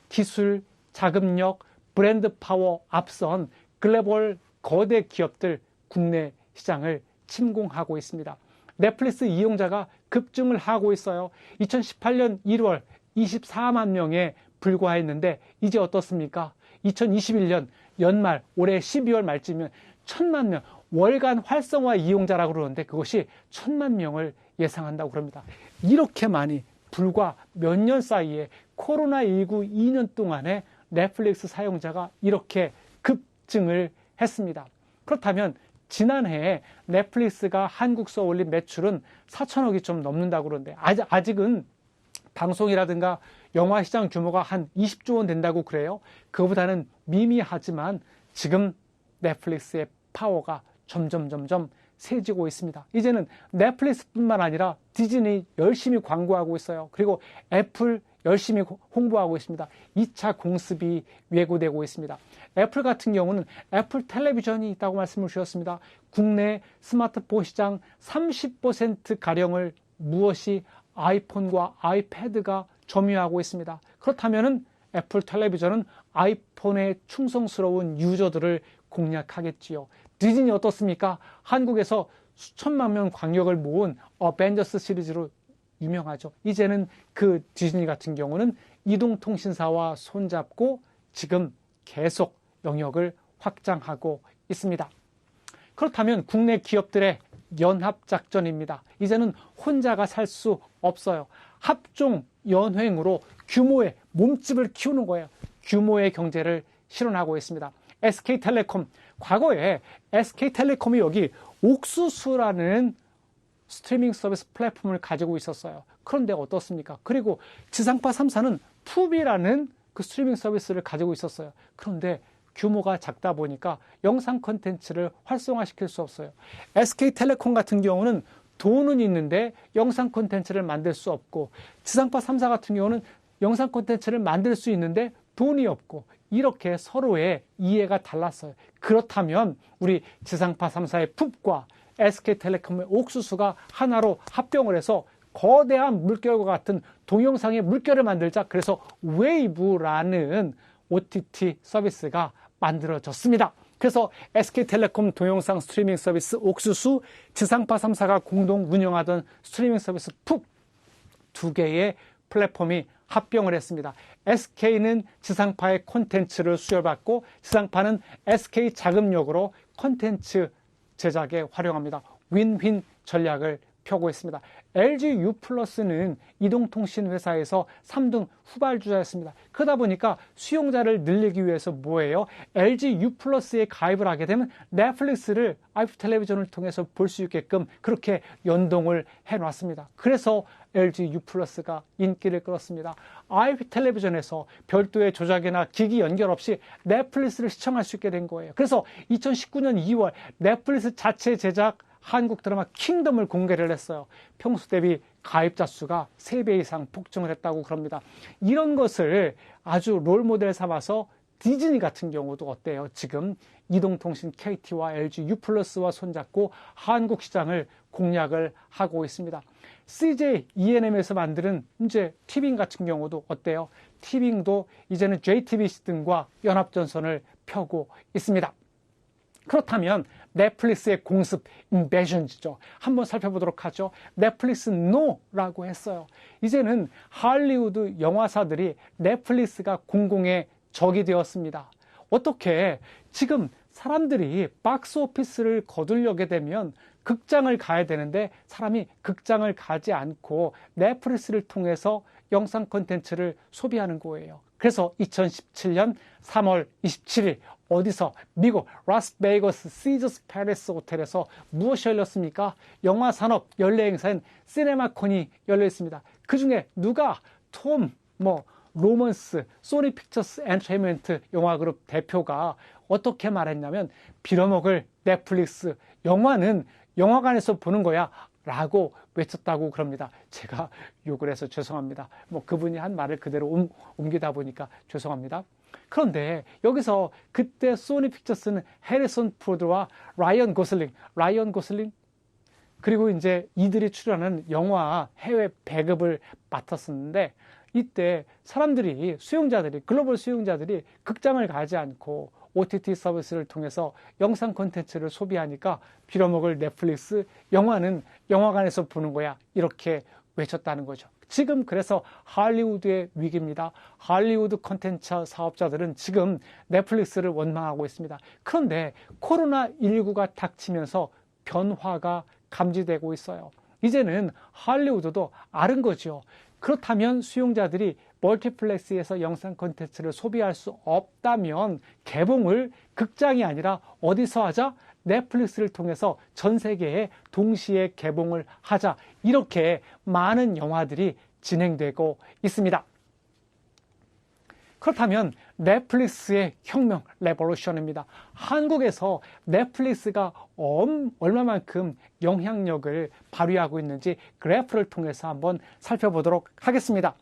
기술, 자금력, 브랜드 파워 앞선 글로벌 거대 기업들 국내 시장을 침공하고 있습니다. 넷플릭스 이용자가 급증을 하고 있어요. 2018년 1월 24만 명에 불과했는데 이제 어떻습니까? 2021년 연말 올해 12월 말쯤이면 1000만 명 월간 활성화 이용자라고 그러는데 그것이 1000만 명을 예상한다고 그럽니다. 이렇게 많이 불과 몇 년 사이에 코로나19 2년 동안에 넷플릭스 사용자가 이렇게 급증을 했습니다. 그렇다면 지난해 넷플릭스가 한국서 올린 매출은 4천억이 좀 넘는다고 그러는데 아직은 방송이라든가 영화 시장 규모가 한 20조 원 된다고 그래요. 그거보다는 미미하지만 지금 넷플릭스의 파워가 점점 세지고 있습니다. 이제는 넷플릭스뿐만 아니라 디즈니 열심히 광고하고 있어요. 그리고 애플 열심히 홍보하고 있습니다. 2차 공습이 예고되고 있습니다. 애플 같은 경우는 애플 텔레비전이 있다고 말씀을 주셨습니다. 국내 스마트폰 시장 30%가량을 무엇이 아이폰과 아이패드가 점유하고 있습니다. 그렇다면 애플 텔레비전은 아이폰에 충성스러운 유저들을 공략하겠지요. 디즈니 어떻습니까? 한국에서 수천만 명 관객을 모은 어벤져스 시리즈로 유명하죠. 이제는 그 디즈니 같은 경우는 이동통신사와 손잡고 지금 계속 영역을 확장하고 있습니다. 그렇다면 국내 기업들의 연합작전입니다. 이제는 혼자가 살 수 없어요. 합종 연횡으로 규모의 몸집을 키우는 거예요. 규모의 경제를 실현하고 있습니다. SK텔레콤, 과거에 SK텔레콤이 여기 옥수수라는 스트리밍 서비스 플랫폼을 가지고 있었어요. 그런데 어떻습니까? 그리고 지상파 3사는 푸비라는 그 스트리밍 서비스를 가지고 있었어요. 그런데 규모가 작다 보니까 영상 콘텐츠를 활성화시킬 수 없어요. SK텔레콤 같은 경우는 돈은 있는데 영상 콘텐츠를 만들 수 없고, 지상파 3사 같은 경우는 영상 콘텐츠를 만들 수 있는데 돈이 없고, 이렇게 서로의 이해가 달랐어요. 그렇다면 우리 지상파 3사의 풋과 SK텔레콤의 옥수수가 하나로 합병을 해서 거대한 물결과 같은 동영상의 물결을 만들자. 그래서 웨이브라는 OTT 서비스가 만들어졌습니다. 그래서 SK텔레콤 동영상 스트리밍 서비스 옥수수, 지상파 3사가 공동 운영하던 스트리밍 서비스 푹 두 개의 플랫폼이 합병을 했습니다. SK는 지상파의 콘텐츠를 수혈받고 지상파는 SK 자금력으로 콘텐츠 제작에 활용합니다. 윈윈 전략을 펴고 있습니다. LG U+는 이동통신 회사에서 3등 후발주자였습니다. 그러다 보니까 수용자를 늘리기 위해서 뭐예요? LG U+에 가입을 하게 되면 넷플릭스를 아이프 텔레비전을 통해서 볼 수 있게끔 그렇게 연동을 해놨습니다. 그래서 LG U+가 인기를 끌었습니다. 아이프 텔레비전에서 별도의 조작이나 기기 연결 없이 넷플릭스를 시청할 수 있게 된 거예요. 그래서 2019년 2월 넷플릭스 자체 제작 한국 드라마 킹덤을 공개를 했어요. 평소 대비 가입자 수가 3배 이상 폭증을 했다고 그럽니다. 이런 것을 아주 롤모델 삼아서 디즈니 같은 경우도 어때요? 지금 이동통신 KT와 LG U+와 손잡고 한국 시장을 공략을 하고 있습니다. CJ ENM에서 만드는 이제 티빙 같은 경우도 어때요? 티빙도 이제는 JTBC 등과 연합전선을 펴고 있습니다. 그렇다면 넷플릭스의 공습, 인베이션이죠. 한번 살펴보도록 하죠. 넷플릭스 NO라고 했어요. 이제는 할리우드 영화사들이 넷플릭스가 공공의 적이 되었습니다. 어떻게 지금 사람들이 박스 오피스를 거두려게 되면 극장을 가야 되는데 사람이 극장을 가지 않고 넷플릭스를 통해서 영상 콘텐츠를 소비하는 거예요. 그래서 2017년 3월 27일 어디서? 미국 라스베이거스 시저스 패리스 호텔에서 무엇이 열렸습니까? 영화 산업 연례 행사인 시네마콘이 열려 있습니다. 그 중에 누가 로먼스, 소니 픽처스 엔터테인먼트 영화그룹 대표가 어떻게 말했냐면 빌어먹을 넷플릭스, 영화는 영화관에서 보는 거야 라고 외쳤다고 그럽니다. 제가 욕을 해서 죄송합니다. 그분이 한 말을 그대로 옮기다 보니까 죄송합니다. 그런데 여기서 그때 소니 픽처스는 해리슨 포드와 라이언 고슬링 그리고 이제 이들이 출연하는 영화 해외 배급을 맡았었는데, 이때 사람들이 글로벌 수용자들이 극장을 가지 않고 OTT 서비스를 통해서 영상 콘텐츠를 소비하니까 빌어먹을 넷플릭스, 영화는 영화관에서 보는 거야. 이렇게 외쳤다는 거죠. 지금 그래서 할리우드의 위기입니다. 할리우드 콘텐츠 사업자들은 지금 넷플릭스를 원망하고 있습니다. 그런데 코로나19가 닥치면서 변화가 감지되고 있어요. 이제는 할리우드도 아는 거죠. 그렇다면 수용자들이 멀티플렉스에서 영상 콘텐츠를 소비할 수 없다면 개봉을 극장이 아니라 어디서 하자? 넷플릭스를 통해서 전 세계에 동시에 개봉을 하자. 이렇게 많은 영화들이 진행되고 있습니다. 그렇다면 넷플릭스의 혁명, 레볼루션입니다. 한국에서 넷플릭스가 얼마만큼 영향력을 발휘하고 있는지 그래프를 통해서 한번 살펴보도록 하겠습니다.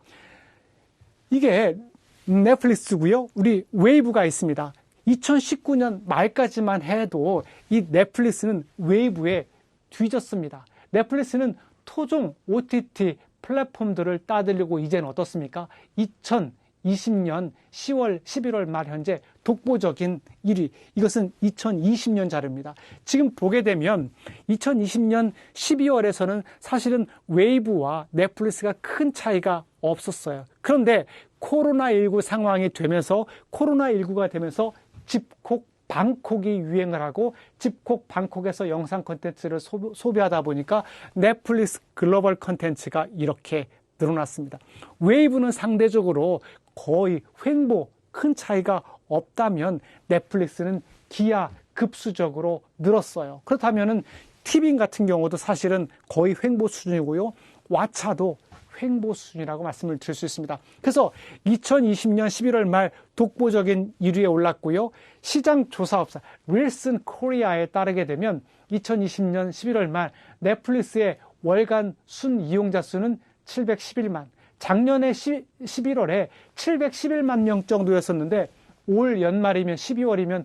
이게 넷플릭스고요. 우리 웨이브가 있습니다. 2019년 말까지만 해도 이 넷플릭스는 웨이브에 뒤졌습니다. 넷플릭스는 토종 OTT 플랫폼들을 따돌리고 이제는 어떻습니까? 2020년 10월, 11월 말 현재 독보적인 1위. 이것은 2020년 자료입니다. 지금 보게 되면 2020년 12월에서는 사실은 웨이브와 넷플릭스가 큰 차이가 없었어요. 그런데 코로나19 상황이 되면서 코로나19가 되면서 집콕 방콕이 유행을 하고 집콕 방콕에서 영상 콘텐츠를 소비하다 보니까 넷플릭스 글로벌 콘텐츠가 이렇게 늘어났습니다. 웨이브는 상대적으로 거의 횡보 큰 차이가 없다면 넷플릭스는 기하급수적으로 늘었어요. 그렇다면은 티빙 같은 경우도 사실은 거의 횡보 수준이고요. 왓챠도 횡보 수준이라고 말씀을 드릴 수 있습니다. 그래서 2020년 11월 말 독보적인 1위에 올랐고요. 시장 조사업사 윌슨 코리아에 따르게 되면 2020년 11월 말 넷플릭스의 월간 순 이용자 수는 711만, 작년에 11월에 711만 명 정도였었는데 올 연말이면 12월이면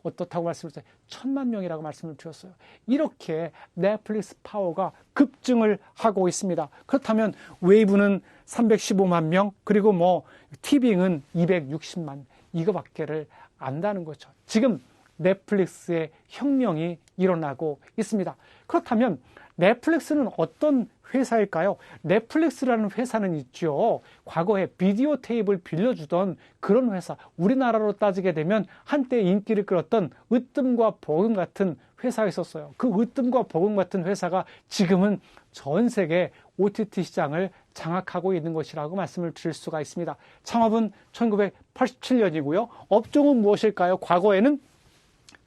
어떻다고 말씀을 드렸어요? 1000만 명이라고 말씀을 드렸어요. 이렇게 넷플릭스 파워가 급증을 하고 있습니다. 그렇다면 웨이브는 315만 명, 그리고 티빙은 260만, 이거밖에를 안다는 거죠. 지금 넷플릭스의 혁명이 일어나고 있습니다. 그렇다면 넷플릭스는 어떤 회사일까요? 넷플릭스라는 회사는 있죠. 과거에 비디오 테이프를 빌려주던 그런 회사, 우리나라로 따지게 되면 한때 인기를 끌었던 으뜸과 버금 같은 회사가 있었어요. 그 으뜸과 버금 같은 회사가 지금은 전 세계 OTT 시장을 장악하고 있는 것이라고 말씀을 드릴 수가 있습니다. 창업은 1987년이고요. 업종은 무엇일까요? 과거에는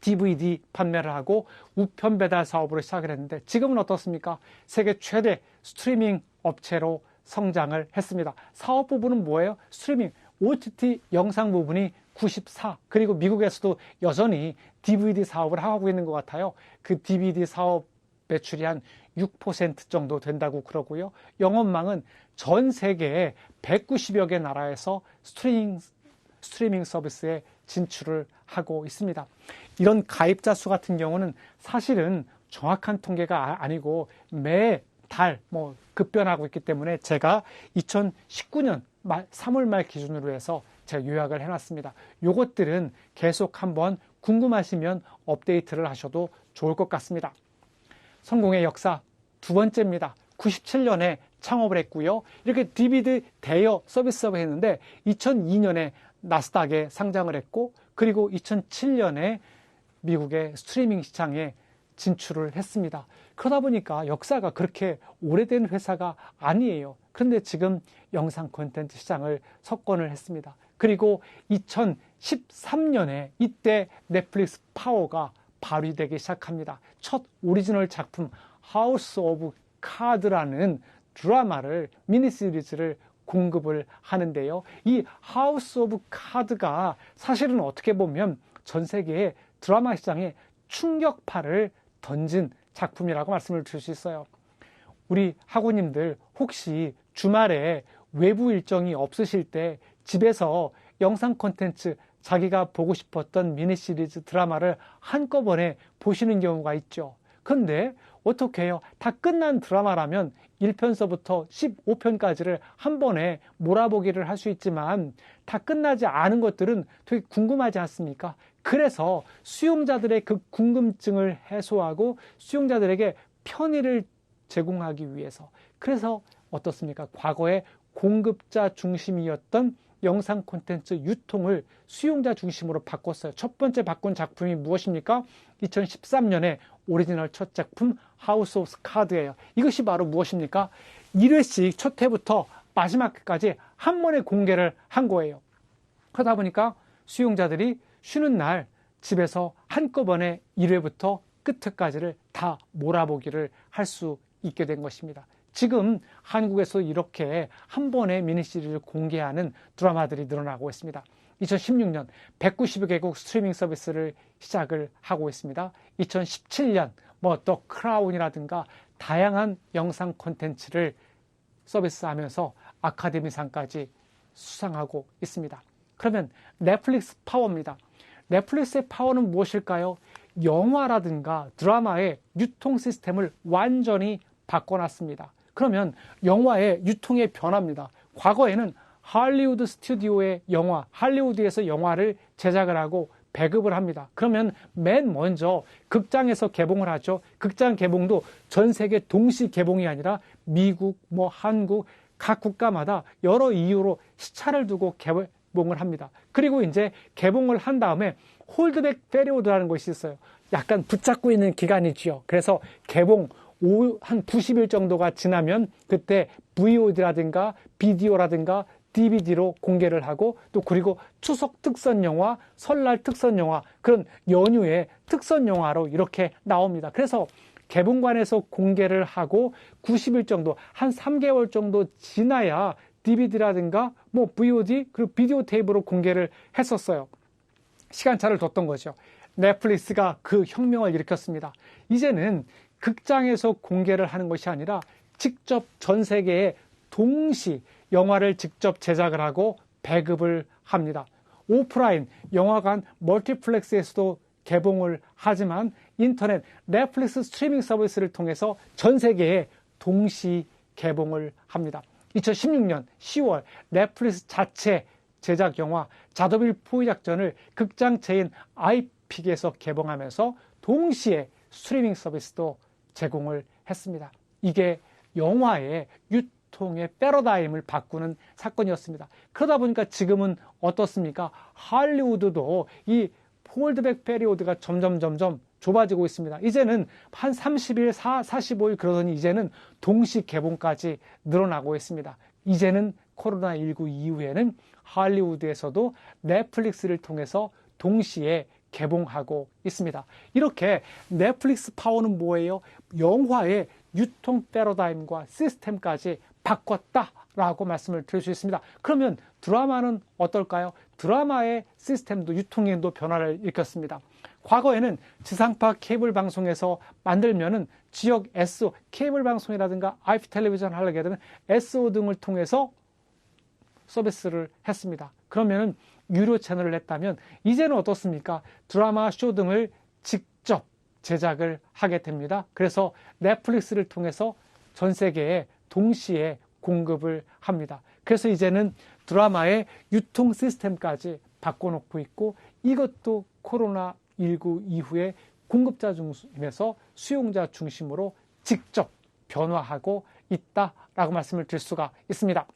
DVD 판매를 하고 우편 배달 사업으로 시작을 했는데 지금은 어떻습니까? 세계 최대 스트리밍 업체로 성장을 했습니다. 사업 부분은 뭐예요? 스트리밍, OTT 영상 부분이 94, 그리고 미국에서도 여전히 DVD 사업을 하고 있는 것 같아요. 그 DVD 사업 매출이 한 6% 정도 된다고 그러고요. 영업망은 전 세계에 190여 개 나라에서 스트리밍 서비스에 진출을 하고 있습니다. 이런 가입자 수 같은 경우는 사실은 정확한 통계가 아니고 매달 급변하고 있기 때문에 제가 2019년 3월 말 기준으로 해서 제가 요약을 해놨습니다. 요것들은 계속 한번 궁금하시면 업데이트를 하셔도 좋을 것 같습니다. 성공의 역사 두 번째입니다. 97년에 창업을 했고요. 이렇게 DVD 대여 서비스업을 했는데 2002년에 나스닥에 상장을 했고 그리고 2007년에 미국의 스트리밍 시장에 진출을 했습니다. 그러다 보니까 역사가 그렇게 오래된 회사가 아니에요. 그런데 지금 영상 콘텐츠 시장을 석권을 했습니다. 그리고 2013년에 이때 넷플릭스 파워가 발휘되기 시작합니다. 첫 오리지널 작품 하우스 오브 카드라는 드라마를 미니 시리즈를 공급을 하는데요. 이 하우스 오브 카드가 사실은 어떻게 보면 전 세계의 드라마 시장에 충격파를 던진 작품이라고 말씀을 드릴 수 있어요. 우리 학우님들 혹시 주말에 외부 일정이 없으실 때 집에서 영상 콘텐츠 자기가 보고 싶었던 미니 시리즈 드라마를 한꺼번에 보시는 경우가 있죠. 그런데 어떻게 해요? 다 끝난 드라마라면 1편서부터 15편까지를 한 번에 몰아보기를 할 수 있지만 다 끝나지 않은 것들은 되게 궁금하지 않습니까? 그래서 수용자들의 그 궁금증을 해소하고 수용자들에게 편의를 제공하기 위해서, 그래서 어떻습니까? 과거에 공급자 중심이었던 영상 콘텐츠 유통을 수용자 중심으로 바꿨어요. 첫 번째 바꾼 작품이 무엇입니까? 2013년에 오리지널 첫 작품 하우스 오브 카드예요. 이것이 바로 무엇입니까? 1회씩 첫 회부터 마지막 회까지 한 번에 공개를 한 거예요. 그러다 보니까 수용자들이 쉬는 날 집에서 한꺼번에 1회부터 끝회까지를 다 몰아보기를 할 수 있게 된 것입니다. 지금 한국에서 이렇게 한 번에 미니시리즈를 공개하는 드라마들이 늘어나고 있습니다. 2016년 190여 개국 스트리밍 서비스를 시작을 하고 있습니다. 2017년 더 크라운이라든가 다양한 영상 콘텐츠를 서비스하면서 아카데미상까지 수상하고 있습니다. 그러면 넷플릭스 파워입니다. 넷플릭스의 파워는 무엇일까요? 영화라든가 드라마의 유통 시스템을 완전히 바꿔놨습니다. 그러면 영화의 유통의 변화입니다. 과거에는 할리우드 스튜디오의 영화, 할리우드에서 영화를 제작을 하고 배급을 합니다. 그러면 맨 먼저 극장에서 개봉을 하죠. 극장 개봉도 전 세계 동시 개봉이 아니라 미국, 한국, 각 국가마다 여러 이유로 시차를 두고 개봉을 합니다. 그리고 이제 개봉을 한 다음에 홀드백 페리오드라는 것이 있어요. 약간 붙잡고 있는 기간이지요. 그래서 개봉 한 90일 정도가 지나면 그때 VOD라든가 비디오라든가 DVD로 공개를 하고, 또 그리고 추석 특선 영화, 설날 특선 영화, 그런 연휴에 특선 영화로 이렇게 나옵니다. 그래서 개봉관에서 공개를 하고 90일 정도, 한 3개월 정도 지나야 DVD라든가 VOD 그리고 비디오 테이프로 공개를 했었어요. 시간차를 뒀던 거죠. 넷플릭스가 그 혁명을 일으켰습니다. 이제는 극장에서 공개를 하는 것이 아니라 직접 전 세계에 동시 영화를 직접 제작을 하고 배급을 합니다. 오프라인 영화관 멀티플렉스에서도 개봉을 하지만 인터넷 넷플릭스 스트리밍 서비스를 통해서 전 세계에 동시 개봉을 합니다. 2016년 10월 넷플릭스 자체 제작 영화 자더빌 포위 작전을 극장 체인 아이픽에서 개봉하면서 동시에 스트리밍 서비스도 제공을 했습니다. 이게 영화의 유통의 패러다임을 바꾸는 사건이었습니다. 그러다 보니까 지금은 어떻습니까? 할리우드도 이 홀드백 페리오드가 점점 좁아지고 있습니다. 이제는 한 30일, 45일 그러더니 이제는 동시 개봉까지 늘어나고 있습니다. 이제는 코로나19 이후에는 할리우드에서도 넷플릭스를 통해서 동시에 개봉하고 있습니다. 이렇게 넷플릭스 파워는 뭐예요? 영화의 유통 패러다임과 시스템까지 바꿨다라고 말씀을 드릴 수 있습니다. 그러면 드라마는 어떨까요? 드라마의 시스템도 유통에도 변화를 일으켰습니다. 과거에는 지상파 케이블 방송에서 만들면은 지역 SO, 케이블 방송이라든가 IP 텔레비전 하려게 되면 SO 등을 통해서 서비스를 했습니다. 그러면은 유료 채널을 했다면 이제는 어떻습니까? 드라마, 쇼 등을 직접 제작을 하게 됩니다. 그래서 넷플릭스를 통해서 전 세계에 동시에 공급을 합니다. 그래서 이제는 드라마의 유통 시스템까지 바꿔놓고 있고, 이것도 코로나19 이후에 공급자 중심에서 수용자 중심으로 직접 변화하고 있다라고 말씀을 드릴 수가 있습니다.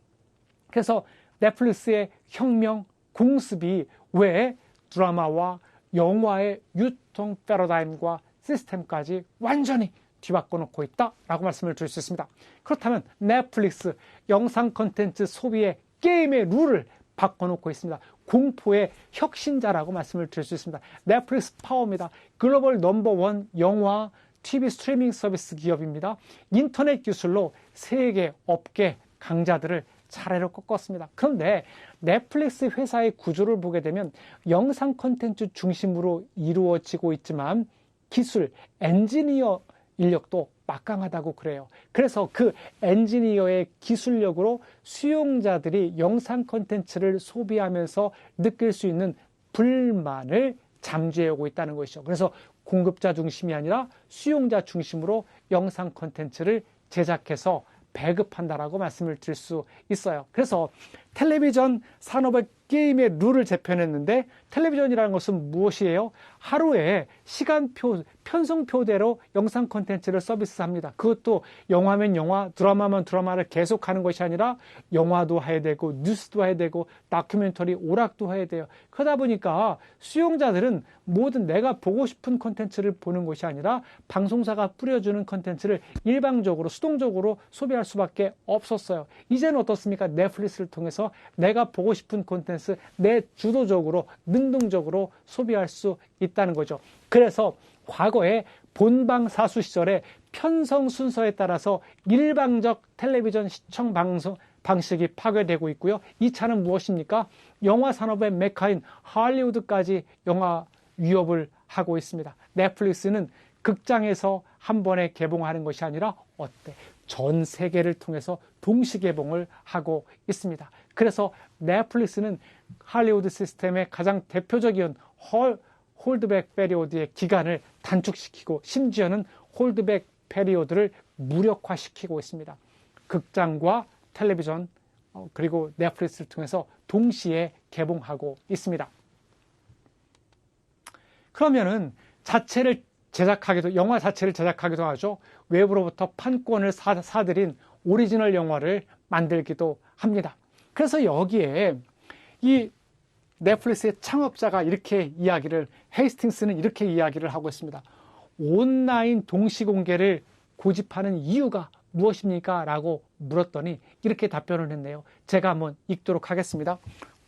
그래서 넷플릭스의 혁명 공습이 왜 드라마와 영화의 유통 패러다임과 시스템까지 완전히 뒤바꿔 놓고 있다라고 말씀을 드릴 수 있습니다. 그렇다면 넷플릭스 영상 콘텐츠 소비의 게임의 룰을 바꿔놓고 있습니다. 공포의 혁신자라고 말씀을 드릴 수 있습니다. 넷플릭스 파워입니다. 글로벌 넘버원 영화, TV 스트리밍 서비스 기업입니다. 인터넷 기술로 세계 업계 강자들을 차례로 꺾었습니다. 그런데 넷플릭스 회사의 구조를 보게 되면 영상 콘텐츠 중심으로 이루어지고 있지만 기술, 엔지니어 인력도 막강하다고 그래요. 그래서 그 엔지니어의 기술력으로 수용자들이 영상 콘텐츠를 소비하면서 느낄 수 있는 불만을 잠재우고 있다는 것이죠. 그래서 공급자 중심이 아니라 수용자 중심으로 영상 콘텐츠를 제작해서 배급한다라고 말씀을 드릴 수 있어요. 그래서 텔레비전 산업의 게임의 룰을 재편했는데 텔레비전이라는 것은 무엇이에요? 하루에 시간표, 편성표대로 영상 콘텐츠를 서비스합니다. 그것도 영화면 영화, 드라마면 드라마를 계속하는 것이 아니라 영화도 해야 되고 뉴스도 해야 되고 다큐멘터리, 오락도 해야 돼요. 그러다 보니까 수용자들은 모든 내가 보고 싶은 콘텐츠를 보는 것이 아니라 방송사가 뿌려주는 콘텐츠를 일방적으로 수동적으로 소비할 수밖에 없었어요. 이제는 어떻습니까? 넷플릭스를 통해서 내가 보고 싶은 콘텐츠 내 주도적으로 능동적으로 소비할 수 있다는 거죠. 그래서 과거에 본방사수 시절에 편성 순서에 따라서 일방적 텔레비전 시청 방송 방식이 파괴되고 있고요. 이 차는 무엇입니까? 영화 산업의 메카인 할리우드까지 영화 위협을 하고 있습니다. 넷플릭스는 극장에서 한 번에 개봉하는 것이 아니라 전 세계를 통해서 동시 개봉을 하고 있습니다. 그래서 넷플릭스는 할리우드 시스템의 가장 대표적인 홀드백 페리오드의 기간을 단축시키고 심지어는 홀드백 페리오드를 무력화시키고 있습니다. 극장과 텔레비전 그리고 넷플릭스를 통해서 동시에 개봉하고 있습니다. 그러면은 영화 자체를 제작하기도 하죠. 외부로부터 판권을 사들인 오리지널 영화를 만들기도 합니다. 그래서 여기에 이 넷플릭스의 창업자가 헤이스팅스는 이렇게 이야기를 하고 있습니다. 온라인 동시 공개를 고집하는 이유가 무엇입니까? 라고 물었더니 이렇게 답변을 했네요. 제가 한번 읽도록 하겠습니다.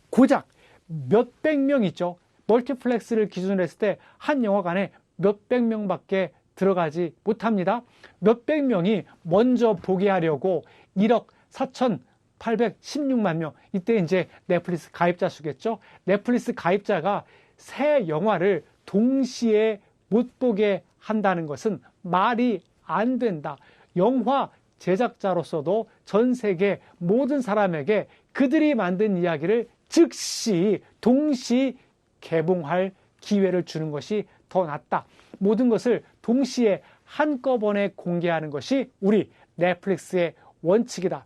고작 몇백 명 있죠. 멀티플렉스를 기준으로 했을 때 한 영화관에 몇백 명밖에 들어가지 못합니다. 몇백 명이 먼저 보게 하려고 1억 4,816만 명. 이때 이제 넷플릭스 가입자 수겠죠. 넷플릭스 가입자가 새 영화를 동시에 못 보게 한다는 것은 말이 안 된다. 영화 제작자로서도 전 세계 모든 사람에게 그들이 만든 이야기를 즉시 동시 개봉할 기회를 주는 것이 더 낫다. 모든 것을 동시에 한꺼번에 공개하는 것이 우리 넷플릭스의 원칙이다.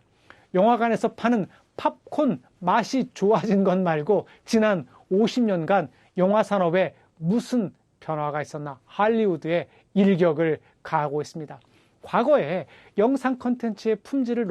영화관에서 파는 팝콘 맛이 좋아진 것 말고 지난 50년간 영화 산업에 무슨 변화가 있었나? 할리우드의 일격을 가하고 있습니다. 과거에 영상 콘텐츠의 품질을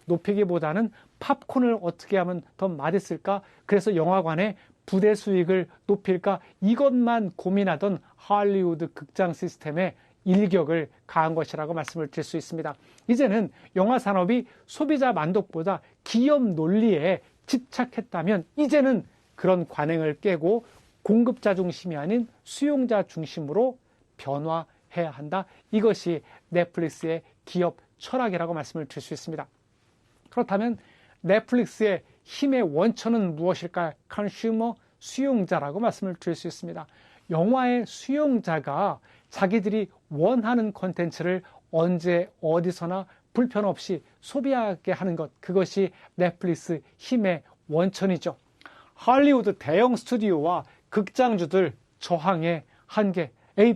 높이기보다는 팝콘을 어떻게 하면 더 맛있을까? 그래서 영화관의 부대 수익을 높일까? 이것만 고민하던 할리우드 극장 시스템의 일격을 가한 것이라고 말씀을 드릴 수 있습니다. 이제는 영화 산업이 소비자 만족보다 기업 논리에 집착했다면 이제는 그런 관행을 깨고 공급자 중심이 아닌 수용자 중심으로 변화해야 한다. 이것이 넷플릭스의 기업 철학이라고 말씀을 드릴 수 있습니다. 그렇다면 넷플릭스의 힘의 원천은 무엇일까요? 컨슈머, 수용자라고 말씀을 드릴 수 있습니다. 영화의 수용자가 자기들이 원하는 콘텐츠를 언제 어디서나 불편 없이 소비하게 하는 것, 그것이 넷플릭스 힘의 원천이죠. 할리우드 대형 스튜디오와 극장주들 저항의 한계,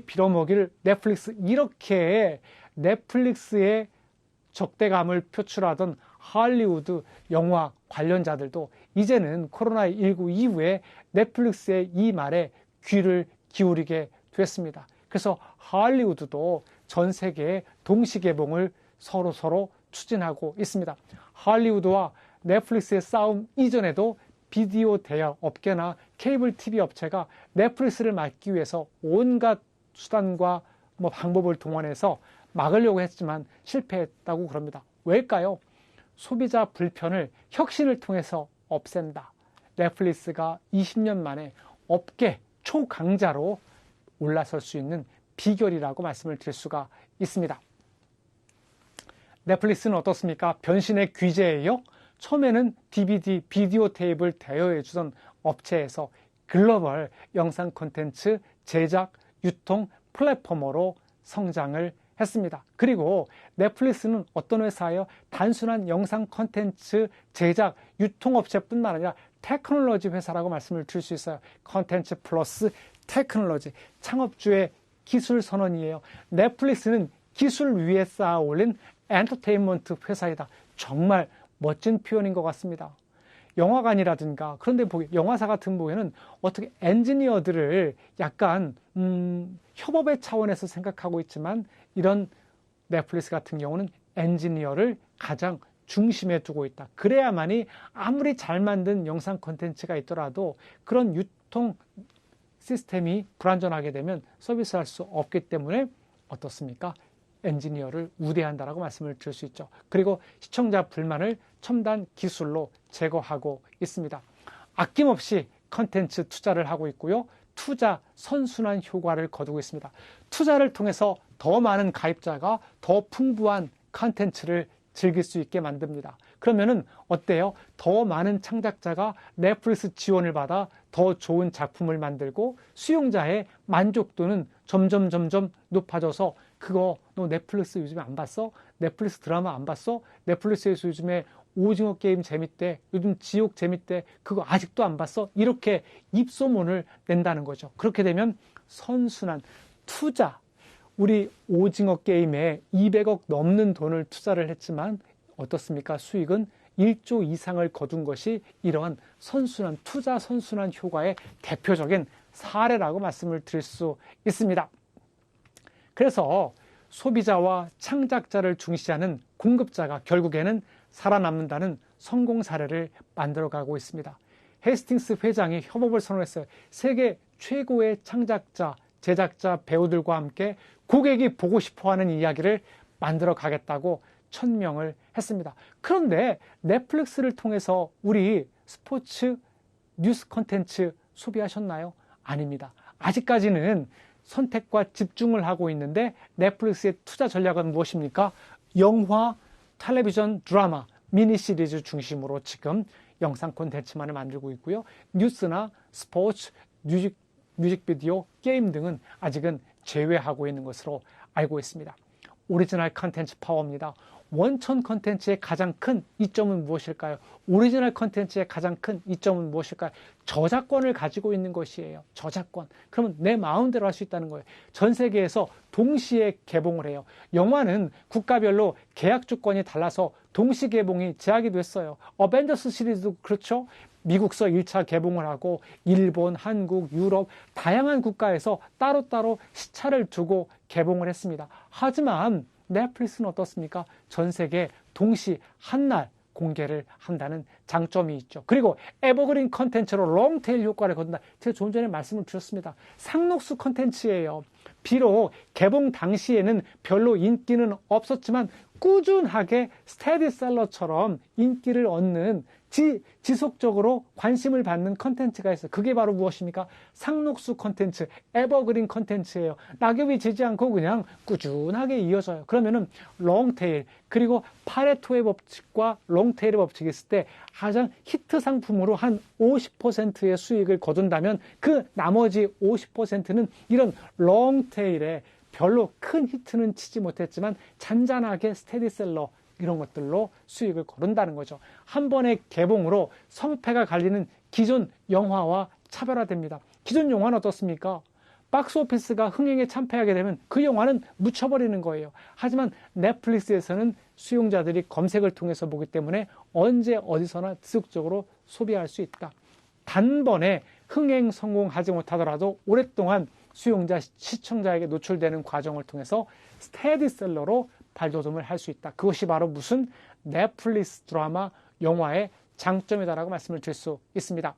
빌어먹이를 넷플릭스, 이렇게 넷플릭스의 적대감을 표출하던 할리우드 영화 관련자들도 이제는 코로나19 이후에 넷플릭스의 이 말에 귀를 기울이게 됐습니다. 그래서 할리우드도 전 세계에 동시 개봉을 서로 추진하고 있습니다. 할리우드와 넷플릭스의 싸움 이전에도 비디오 대여 업계나 케이블 TV 업체가 넷플릭스를 막기 위해서 온갖 수단과 방법을 동원해서 막으려고 했지만 실패했다고 그럽니다. 왜일까요? 소비자 불편을 혁신을 통해서 없앤다. 넷플릭스가 20년 만에 업계 초강자로 올라설 수 있는 비결이라고 말씀을 드릴 수가 있습니다. 넷플릭스는 어떻습니까? 변신의 귀재예요. 처음에는 DVD, 비디오 테이프를 대여해주던 업체에서 글로벌 영상 콘텐츠 제작, 유통 플랫폼으로 성장을 했습니다. 그리고 넷플릭스는 어떤 회사예요? 단순한 영상 콘텐츠 제작, 유통업체뿐만 아니라 테크놀로지 회사라고 말씀을 드릴 수 있어요. 콘텐츠 플러스 테크놀로지, 창업주의 기술 선언이에요. 넷플릭스는 기술 위에 쌓아 올린 엔터테인먼트 회사이다. 정말 멋진 표현인 것 같습니다. 영화관이라든가 그런 데 영화사 같은 경우에는 어떻게 엔지니어들을 약간 협업의 차원에서 생각하고 있지만 이런 넷플릭스 같은 경우는 엔지니어를 가장 중심에 두고 있다. 그래야만이 아무리 잘 만든 영상 콘텐츠가 있더라도 그런 유통 시스템이 불완전하게 되면 서비스할 수 없기 때문에 어떻습니까? 엔지니어를 우대한다라고 말씀을 드릴 수 있죠. 그리고 시청자 불만을 첨단 기술로 제거하고 있습니다. 아낌없이 컨텐츠 투자를 하고 있고요. 투자 선순환 효과를 거두고 있습니다. 투자를 통해서 더 많은 가입자가 더 풍부한 컨텐츠를 즐길 수 있게 만듭니다. 그러면은 어때요? 더 많은 창작자가 넷플릭스 지원을 받아 더 좋은 작품을 만들고 수용자의 만족도는 점점 높아져서 그거 너 넷플릭스 요즘에 안 봤어? 넷플릭스 드라마 안 봤어? 넷플릭스에서 요즘에 오징어 게임 재밌대. 요즘 지옥 재밌대. 그거 아직도 안 봤어? 이렇게 입소문을 낸다는 거죠. 그렇게 되면 선순환 투자 우리 오징어 게임에 200억 넘는 돈을 투자를 했지만 어떻습니까? 수익은 1조 이상을 거둔 것이 이러한 선순환, 투자 선순환 효과의 대표적인 사례라고 말씀을 드릴 수 있습니다. 그래서 소비자와 창작자를 중시하는 공급자가 결국에는 살아남는다는 성공 사례를 만들어가고 있습니다. 헤스팅스 회장이 협업을 선언했어요. 세계 최고의 창작자, 제작자, 배우들과 함께 고객이 보고 싶어하는 이야기를 만들어 가겠다고 천명을 했습니다. 그런데 넷플릭스를 통해서 우리 스포츠 뉴스 콘텐츠 소비하셨나요? 아닙니다. 아직까지는 선택과 집중을 하고 있는데 넷플릭스의 투자 전략은 무엇입니까? 영화, 텔레비전, 드라마, 미니 시리즈 중심으로 지금 영상 콘텐츠만을 만들고 있고요. 뉴스나 스포츠, 뮤직비디오, 게임 등은 아직은 제외하고 있는 것으로 알고 있습니다. 오리지널 컨텐츠 파워입니다. 원천 컨텐츠의 가장 큰 이점은 무엇일까요? 오리지널 컨텐츠의 가장 큰 이점은 무엇일까요? 저작권을 가지고 있는 것이에요. 저작권. 그러면 내 마음대로 할 수 있다는 거예요. 전 세계에서 동시에 개봉을 해요. 영화는 국가별로 계약 조건이 달라서 동시 개봉이 제약이 됐어요. 어벤져스 시리즈도 그렇죠. 미국서 1차 개봉을 하고 일본, 한국, 유럽 다양한 국가에서 따로따로 시차를 두고 개봉을 했습니다. 하지만 넷플릭스는 어떻습니까? 전 세계 동시 한날 공개를 한다는 장점이 있죠. 그리고 에버그린 컨텐츠로 롱테일 효과를 거둔다. 제가 조금 전에 말씀을 드렸습니다. 상록수 컨텐츠예요. 비록 개봉 당시에는 별로 인기는 없었지만 꾸준하게 스테디셀러처럼 인기를 얻는 지속적으로 관심을 받는 컨텐츠가 있어요. 그게 바로 무엇입니까? 상록수 컨텐츠, 에버그린 컨텐츠예요. 낙엽이 지지 않고 그냥 꾸준하게 이어져요. 그러면은 롱테일, 그리고 파레토의 법칙과 롱테일의 법칙이 있을 때 가장 히트 상품으로 한 50%의 수익을 거둔다면 그 나머지 50%는 이런 롱테일에 별로 큰 히트는 치지 못했지만 잔잔하게 스테디셀러 이런 것들로 수익을 거둔다는 거죠. 한 번의 개봉으로 성패가 갈리는 기존 영화와 차별화됩니다. 기존 영화는 어떻습니까? 박스오피스가 흥행에 참패하게 되면 그 영화는 묻혀버리는 거예요. 하지만 넷플릭스에서는 수용자들이 검색을 통해서 보기 때문에 언제 어디서나 지속적으로 소비할 수 있다. 단번에 흥행 성공하지 못하더라도 오랫동안 수용자, 시청자에게 노출되는 과정을 통해서 스테디셀러로 발돋움을 할 수 있다. 그것이 바로 무슨 넷플릭스 드라마, 영화의 장점이다라고 말씀을 드릴 수 있습니다.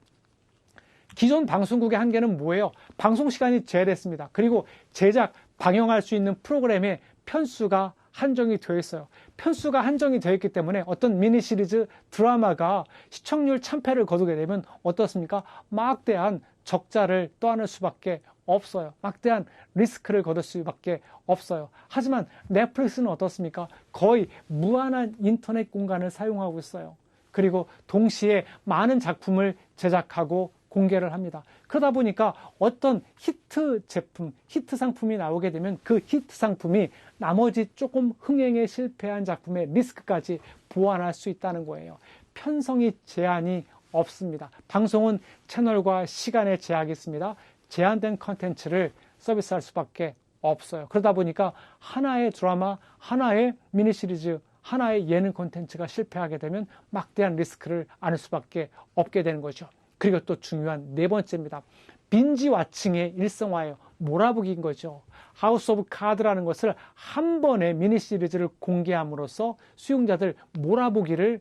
기존 방송국의 한계는 뭐예요? 방송 시간이 제한됐습니다. 그리고 제작, 방영할 수 있는 프로그램의 편수가 한정이 되어 있어요. 편수가 한정이 되어 있기 때문에 어떤 미니 시리즈 드라마가 시청률 참패를 거두게 되면 어떻습니까? 막대한 적자를 떠안을 수밖에 없어요. 막대한 리스크를 거둘 수밖에 없어요. 하지만 넷플릭스는 어떻습니까? 거의 무한한 인터넷 공간을 사용하고 있어요. 그리고 동시에 많은 작품을 제작하고 공개를 합니다. 그러다 보니까 어떤 히트 제품, 히트 상품이 나오게 되면 그 히트 상품이 나머지 조금 흥행에 실패한 작품의 리스크까지 보완할 수 있다는 거예요. 편성이 제한이 없습니다. 방송은 채널과 시간의 제약이 있습니다. 제한된 컨텐츠를 서비스할 수밖에 없어요. 그러다 보니까 하나의 드라마, 하나의 미니 시리즈, 하나의 예능 콘텐츠가 실패하게 되면 막대한 리스크를 안을 수밖에 없게 되는 거죠. 그리고 또 중요한 네 번째입니다. 빈지 와칭의 일성화예요. 몰아보기인 거죠. 하우스 오브 카드라는 것을 한 번에 미니 시리즈를 공개함으로써 수용자들 몰아보기를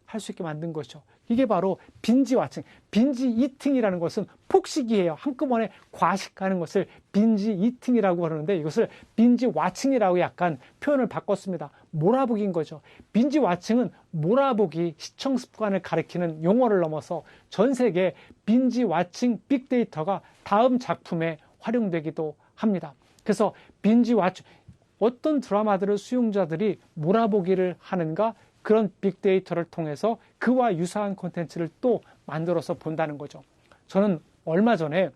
할 수 있게 만든 것이죠. 이게 바로 빈지 와칭, 빈지 이팅이라는 것은 폭식이에요. 한꺼번에 과식하는 것을 빈지 이팅이라고 하는데 이것을 빈지 와칭이라고 약간 표현을 바꿨습니다. 몰아보기인 거죠. 빈지 와칭은 몰아보기, 시청 습관을 가리키는 용어를 넘어서 전 세계 빈지 와칭 빅데이터가 다음 작품에 활용되기도 합니다. 그래서 빈지 와칭, 어떤 드라마들을 수용자들이 몰아보기를 하는가, 그런 빅데이터를 통해서 그와 유사한 콘텐츠를 또 만들어서 본다는 거죠. 저는 얼마 전에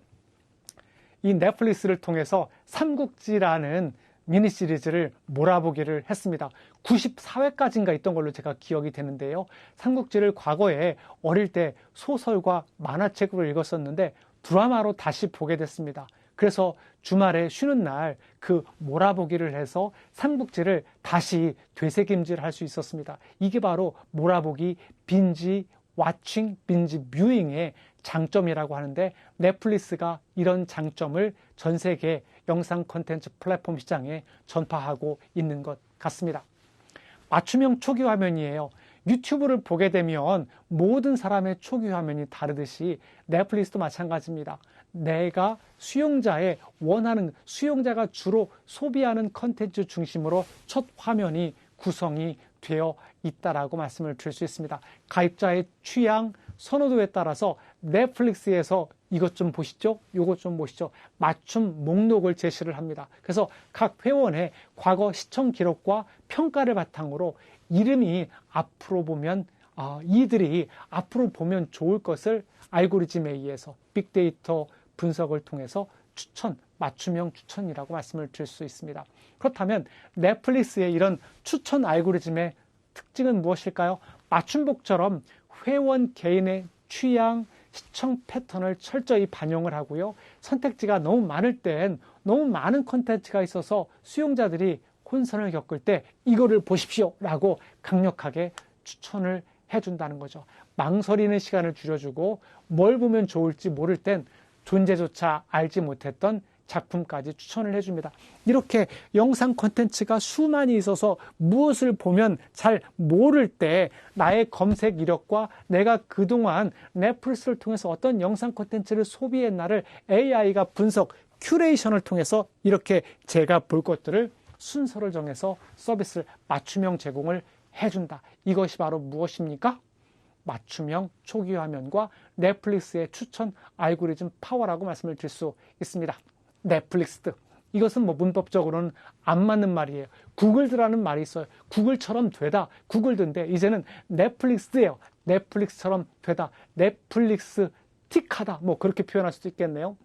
이 넷플릭스를 통해서 삼국지라는 미니 시리즈를 몰아보기를 했습니다. 94회까지인가 있던 걸로 제가 기억이 되는데요. 삼국지를 과거에 어릴 때 소설과 만화책으로 읽었었는데 드라마로 다시 보게 됐습니다. 그래서 주말에 쉬는 날 그 몰아보기를 해서 삼국지를 다시 되새김질할 수 있었습니다. 이게 바로 몰아보기, 빈지 와칭, 빈지 뷰잉의 장점이라고 하는데 넷플릭스가 이런 장점을 전 세계 영상 콘텐츠 플랫폼 시장에 전파하고 있는 것 같습니다. 맞춤형 초기 화면이에요. 유튜브를 보게 되면 모든 사람의 초기 화면이 다르듯이 넷플릭스도 마찬가지입니다. 내가 수용자의 원하는, 수용자가 주로 소비하는 컨텐츠 중심으로 첫 화면이 구성이 되어 있다라고 말씀을 드릴 수 있습니다. 가입자의 취향, 선호도에 따라서 넷플릭스에서 이것 좀 보시죠, 이것 좀 보시죠, 맞춤 목록을 제시를 합니다. 그래서 각 회원의 과거 시청 기록과 평가를 바탕으로 이름이 앞으로 보면 이들이 앞으로 보면 좋을 것을 알고리즘에 의해서 빅데이터 분석을 통해서 추천, 맞춤형 추천이라고 말씀을 드릴 수 있습니다. 그렇다면 넷플릭스의 이런 추천 알고리즘의 특징은 무엇일까요? 맞춤복처럼 회원 개인의 취향, 시청 패턴을 철저히 반영을 하고요. 선택지가 너무 많을 땐 너무 많은 콘텐츠가 있어서 수용자들이 혼선을 겪을 때 이거를 보십시오 라고 강력하게 추천을 해준다는 거죠. 망설이는 시간을 줄여주고 뭘 보면 좋을지 모를 땐 존재조차 알지 못했던 작품까지 추천을 해줍니다. 이렇게 영상 콘텐츠가 수많이 있어서 무엇을 보면 잘 모를 때 나의 검색 이력과 내가 그동안 넷플릭스를 통해서 어떤 영상 콘텐츠를 소비했나를 AI가 분석, 큐레이션을 통해서 이렇게 제가 볼 것들을 순서를 정해서 서비스를 맞춤형 제공을 해준다. 이것이 바로 무엇입니까? 맞춤형 초기 화면과 넷플릭스의 추천 알고리즘 파워라고 말씀을 드릴 수 있습니다. 넷플릭스, 이것은 뭐 문법적으로는 안 맞는 말이에요. 구글드라는 말이 있어요. 구글처럼 되다, 구글드인데 이제는 넷플릭스예요. 넷플릭스처럼 되다, 넷플릭스 틱하다, 뭐 그렇게 표현할 수도 있겠네요.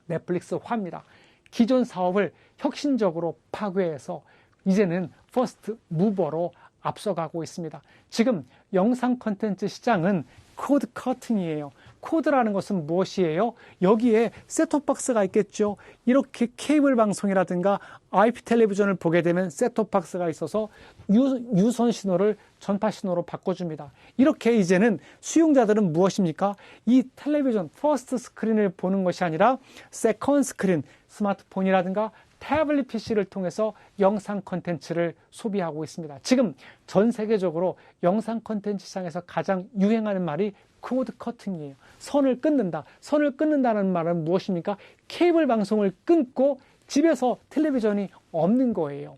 넷플릭스화입니다. 기존 사업을 혁신적으로 파괴해서 이제는 퍼스트 무버로 앞서가고 있습니다. 지금 영상 콘텐츠 시장은 코드 커팅이에요. 코드라는 것은 무엇이에요? 여기에 셋톱박스가 있겠죠. 이렇게 케이블 방송이라든가 IP 텔레비전을 보게 되면 셋톱박스가 있어서 유선 신호를 전파 신호로 바꿔줍니다. 이렇게 이제는 수용자들은 무엇입니까? 이 텔레비전 퍼스트 스크린을 보는 것이 아니라 세컨드 스크린, 스마트폰이라든가 태블릿 PC를 통해서 영상 콘텐츠를 소비하고 있습니다. 지금 전 세계적으로 영상 콘텐츠 시장에서 가장 유행하는 말이 코드 커팅이에요. 선을 끊는다. 선을 끊는다는 말은 무엇입니까? 케이블 방송을 끊고 집에서 텔레비전이 없는 거예요.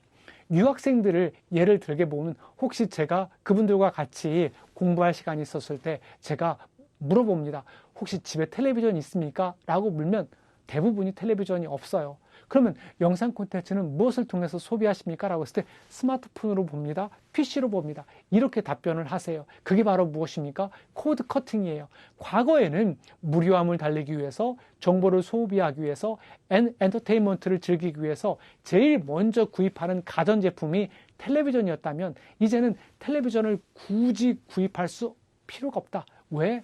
유학생들을 예를 들게 보면 혹시 제가 그분들과 같이 공부할 시간이 있었을 때 제가 물어봅니다. 혹시 집에 텔레비전이 있습니까? 라고 물면 대부분이 텔레비전이 없어요. 그러면 영상 콘텐츠는 무엇을 통해서 소비하십니까? 라고 했을 때 스마트폰으로 봅니다. PC로 봅니다. 이렇게 답변을 하세요. 그게 바로 무엇입니까? 코드 커팅이에요. 과거에는 무료함을 달리기 위해서, 정보를 소비하기 위해서, 엔터테인먼트를 즐기기 위해서 제일 먼저 구입하는 가전제품이 텔레비전이었다면 이제는 텔레비전을 굳이 구입할 수 필요가 없다. 왜?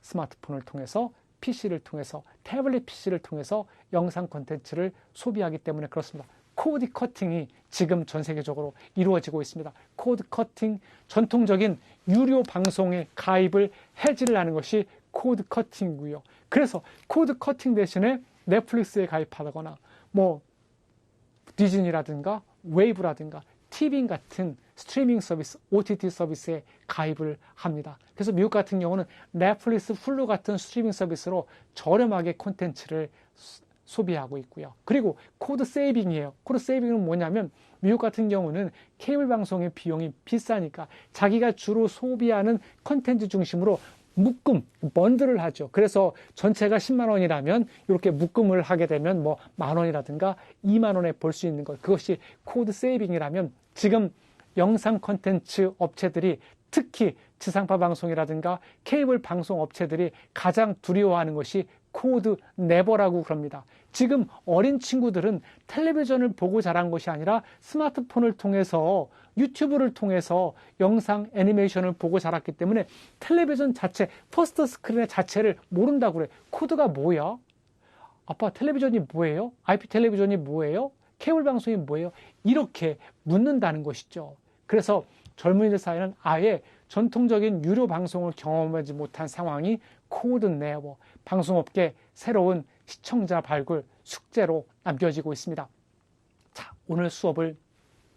스마트폰을 통해서, PC를 통해서, 태블릿 PC를 통해서 영상 콘텐츠를 소비하기 때문에 그렇습니다. 코드 커팅이 지금 전 세계적으로 이루어지고 있습니다. 코드 커팅, 전통적인 유료 방송에 가입을 해지를 하는 것이 코드 커팅이고요. 그래서 코드 커팅 대신에 넷플릭스에 가입하거나 뭐 디즈니라든가 웨이브라든가 티빙 같은 스트리밍 서비스, OTT 서비스에 가입을 합니다. 그래서 미국 같은 경우는 넷플릭스, 훌루 같은 스트리밍 서비스로 저렴하게 콘텐츠를 소비하고 있고요. 그리고 코드 세이빙이에요. 코드 세이빙은 뭐냐면 미국 같은 경우는 케이블 방송의 비용이 비싸니까 자기가 주로 소비하는 콘텐츠 중심으로 묶음, 번들을 하죠. 그래서 전체가 10만 원이라면 이렇게 묶음을 하게 되면 뭐 만 원이라든가 2만 원에 볼 수 있는 것. 그것이 코드 세이빙이라면 지금 영상 콘텐츠 업체들이 특히 지상파 방송이라든가 케이블 방송 업체들이 가장 두려워하는 것이 코드 네버라고 그럽니다. 지금 어린 친구들은 텔레비전을 보고 자란 것이 아니라 스마트폰을 통해서 유튜브를 통해서 영상 애니메이션을 보고 자랐기 때문에 텔레비전 자체, 퍼스트 스크린의 자체를 모른다고 그래. 코드가 뭐야? 아빠 텔레비전이 뭐예요? IP 텔레비전이 뭐예요? 케이블 방송이 뭐예요? 이렇게 묻는다는 것이죠. 그래서 젊은이들 사이는 아예 전통적인 유료 방송을 경험하지 못한 상황이 코드 네버, 방송업계 새로운 시청자 발굴 숙제로 남겨지고 있습니다. 자, 오늘 수업을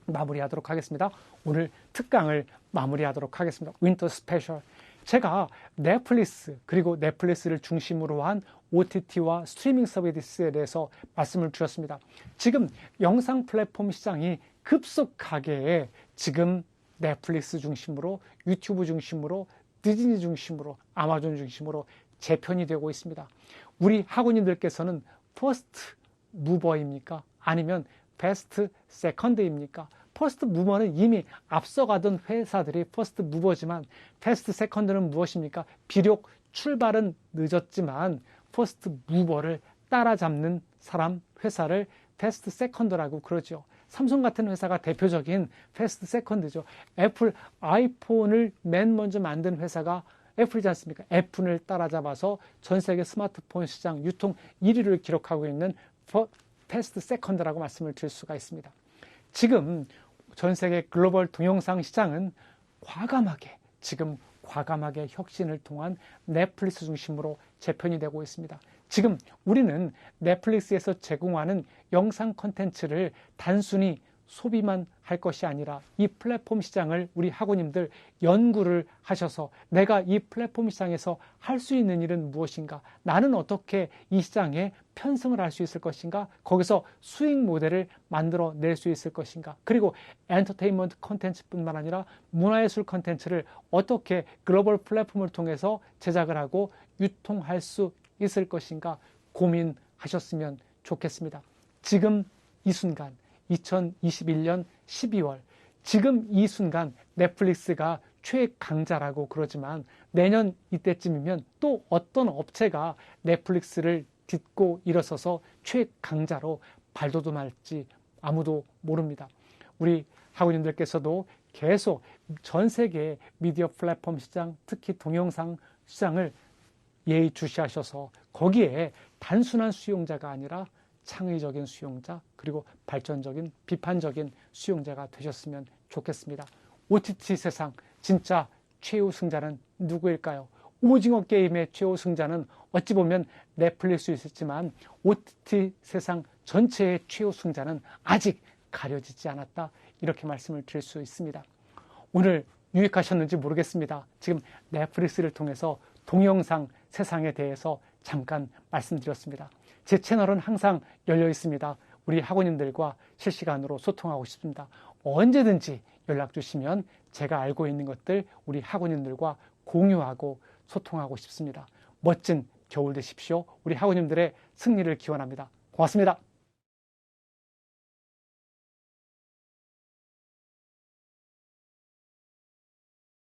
마무리하도록 하겠습니다. 오늘 특강을 마무리하도록 하겠습니다. 윈터 스페셜. 제가 넷플릭스 그리고 넷플릭스를 중심으로 한 OTT와 스트리밍 서비스에 대해서 말씀을 드렸습니다. 지금 영상 플랫폼 시장이 급속하게 지금 넷플릭스 중심으로 유튜브 중심으로 디즈니 중심으로 아마존 중심으로 재편이 되고 있습니다. 우리 학원님들께서는 퍼스트 무버입니까? 아니면 베스트 세컨드입니까? 퍼스트 무버는 이미 앞서가던 회사들이 퍼스트 무버지만 베스트 세컨드는 무엇입니까? 비록 출발은 늦었지만 퍼스트 무버를 따라잡는 사람, 회사를 베스트 세컨드라고 그러죠. 삼성 같은 회사가 대표적인 베스트 세컨드죠. 애플 아이폰을 맨 먼저 만든 회사가 애플이지 않습니까? 애플을 따라잡아서 전 세계 스마트폰 시장 유통 1위를 기록하고 있는 베스트 세컨드라고 말씀을 드릴 수가 있습니다. 지금 전 세계 글로벌 동영상 시장은 과감하게 혁신을 통한 넷플릭스 중심으로 재편이 되고 있습니다. 지금 우리는 넷플릭스에서 제공하는 영상 콘텐츠를 단순히 소비만 할 것이 아니라 이 플랫폼 시장을 우리 학우님들 연구를 하셔서 내가 이 플랫폼 시장에서 할 수 있는 일은 무엇인가? 나는 어떻게 이 시장에 편승을 할 수 있을 것인가? 거기서 수익 모델을 만들어낼 수 있을 것인가? 그리고 엔터테인먼트 콘텐츠뿐만 아니라 문화예술 콘텐츠를 어떻게 글로벌 플랫폼을 통해서 제작을 하고 유통할 수 있을 것인가? 고민하셨으면 좋겠습니다. 지금 이 순간 2021년 12월 지금 이 순간 넷플릭스가 최강자라고 그러지만 내년 이때쯤이면 또 어떤 업체가 넷플릭스를 딛고 일어서서 최강자로 발돋움할지 아무도 모릅니다. 우리 학우님들께서도 계속 전 세계 미디어 플랫폼 시장, 특히 동영상 시장을 예의주시하셔서 거기에 단순한 수용자가 아니라 창의적인 수용자 그리고 발전적인 비판적인 수용자가 되셨으면 좋겠습니다. OTT 세상 진짜 최우승자는 누구일까요? 오징어 게임의 최우승자는 어찌 보면 넷플릭스였지만 OTT 세상 전체의 최우승자는 아직 가려지지 않았다. 이렇게 말씀을 드릴 수 있습니다. 오늘 유익하셨는지 모르겠습니다. 지금 넷플릭스를 통해서 동영상 세상에 대해서 잠깐 말씀드렸습니다. 제 채널은 항상 열려 있습니다. 우리 학우님들과 실시간으로 소통하고 싶습니다. 언제든지 연락 주시면 제가 알고 있는 것들 우리 학우님들과 공유하고 소통하고 싶습니다. 멋진 겨울 되십시오. 우리 학우님들의 승리를 기원합니다. 고맙습니다.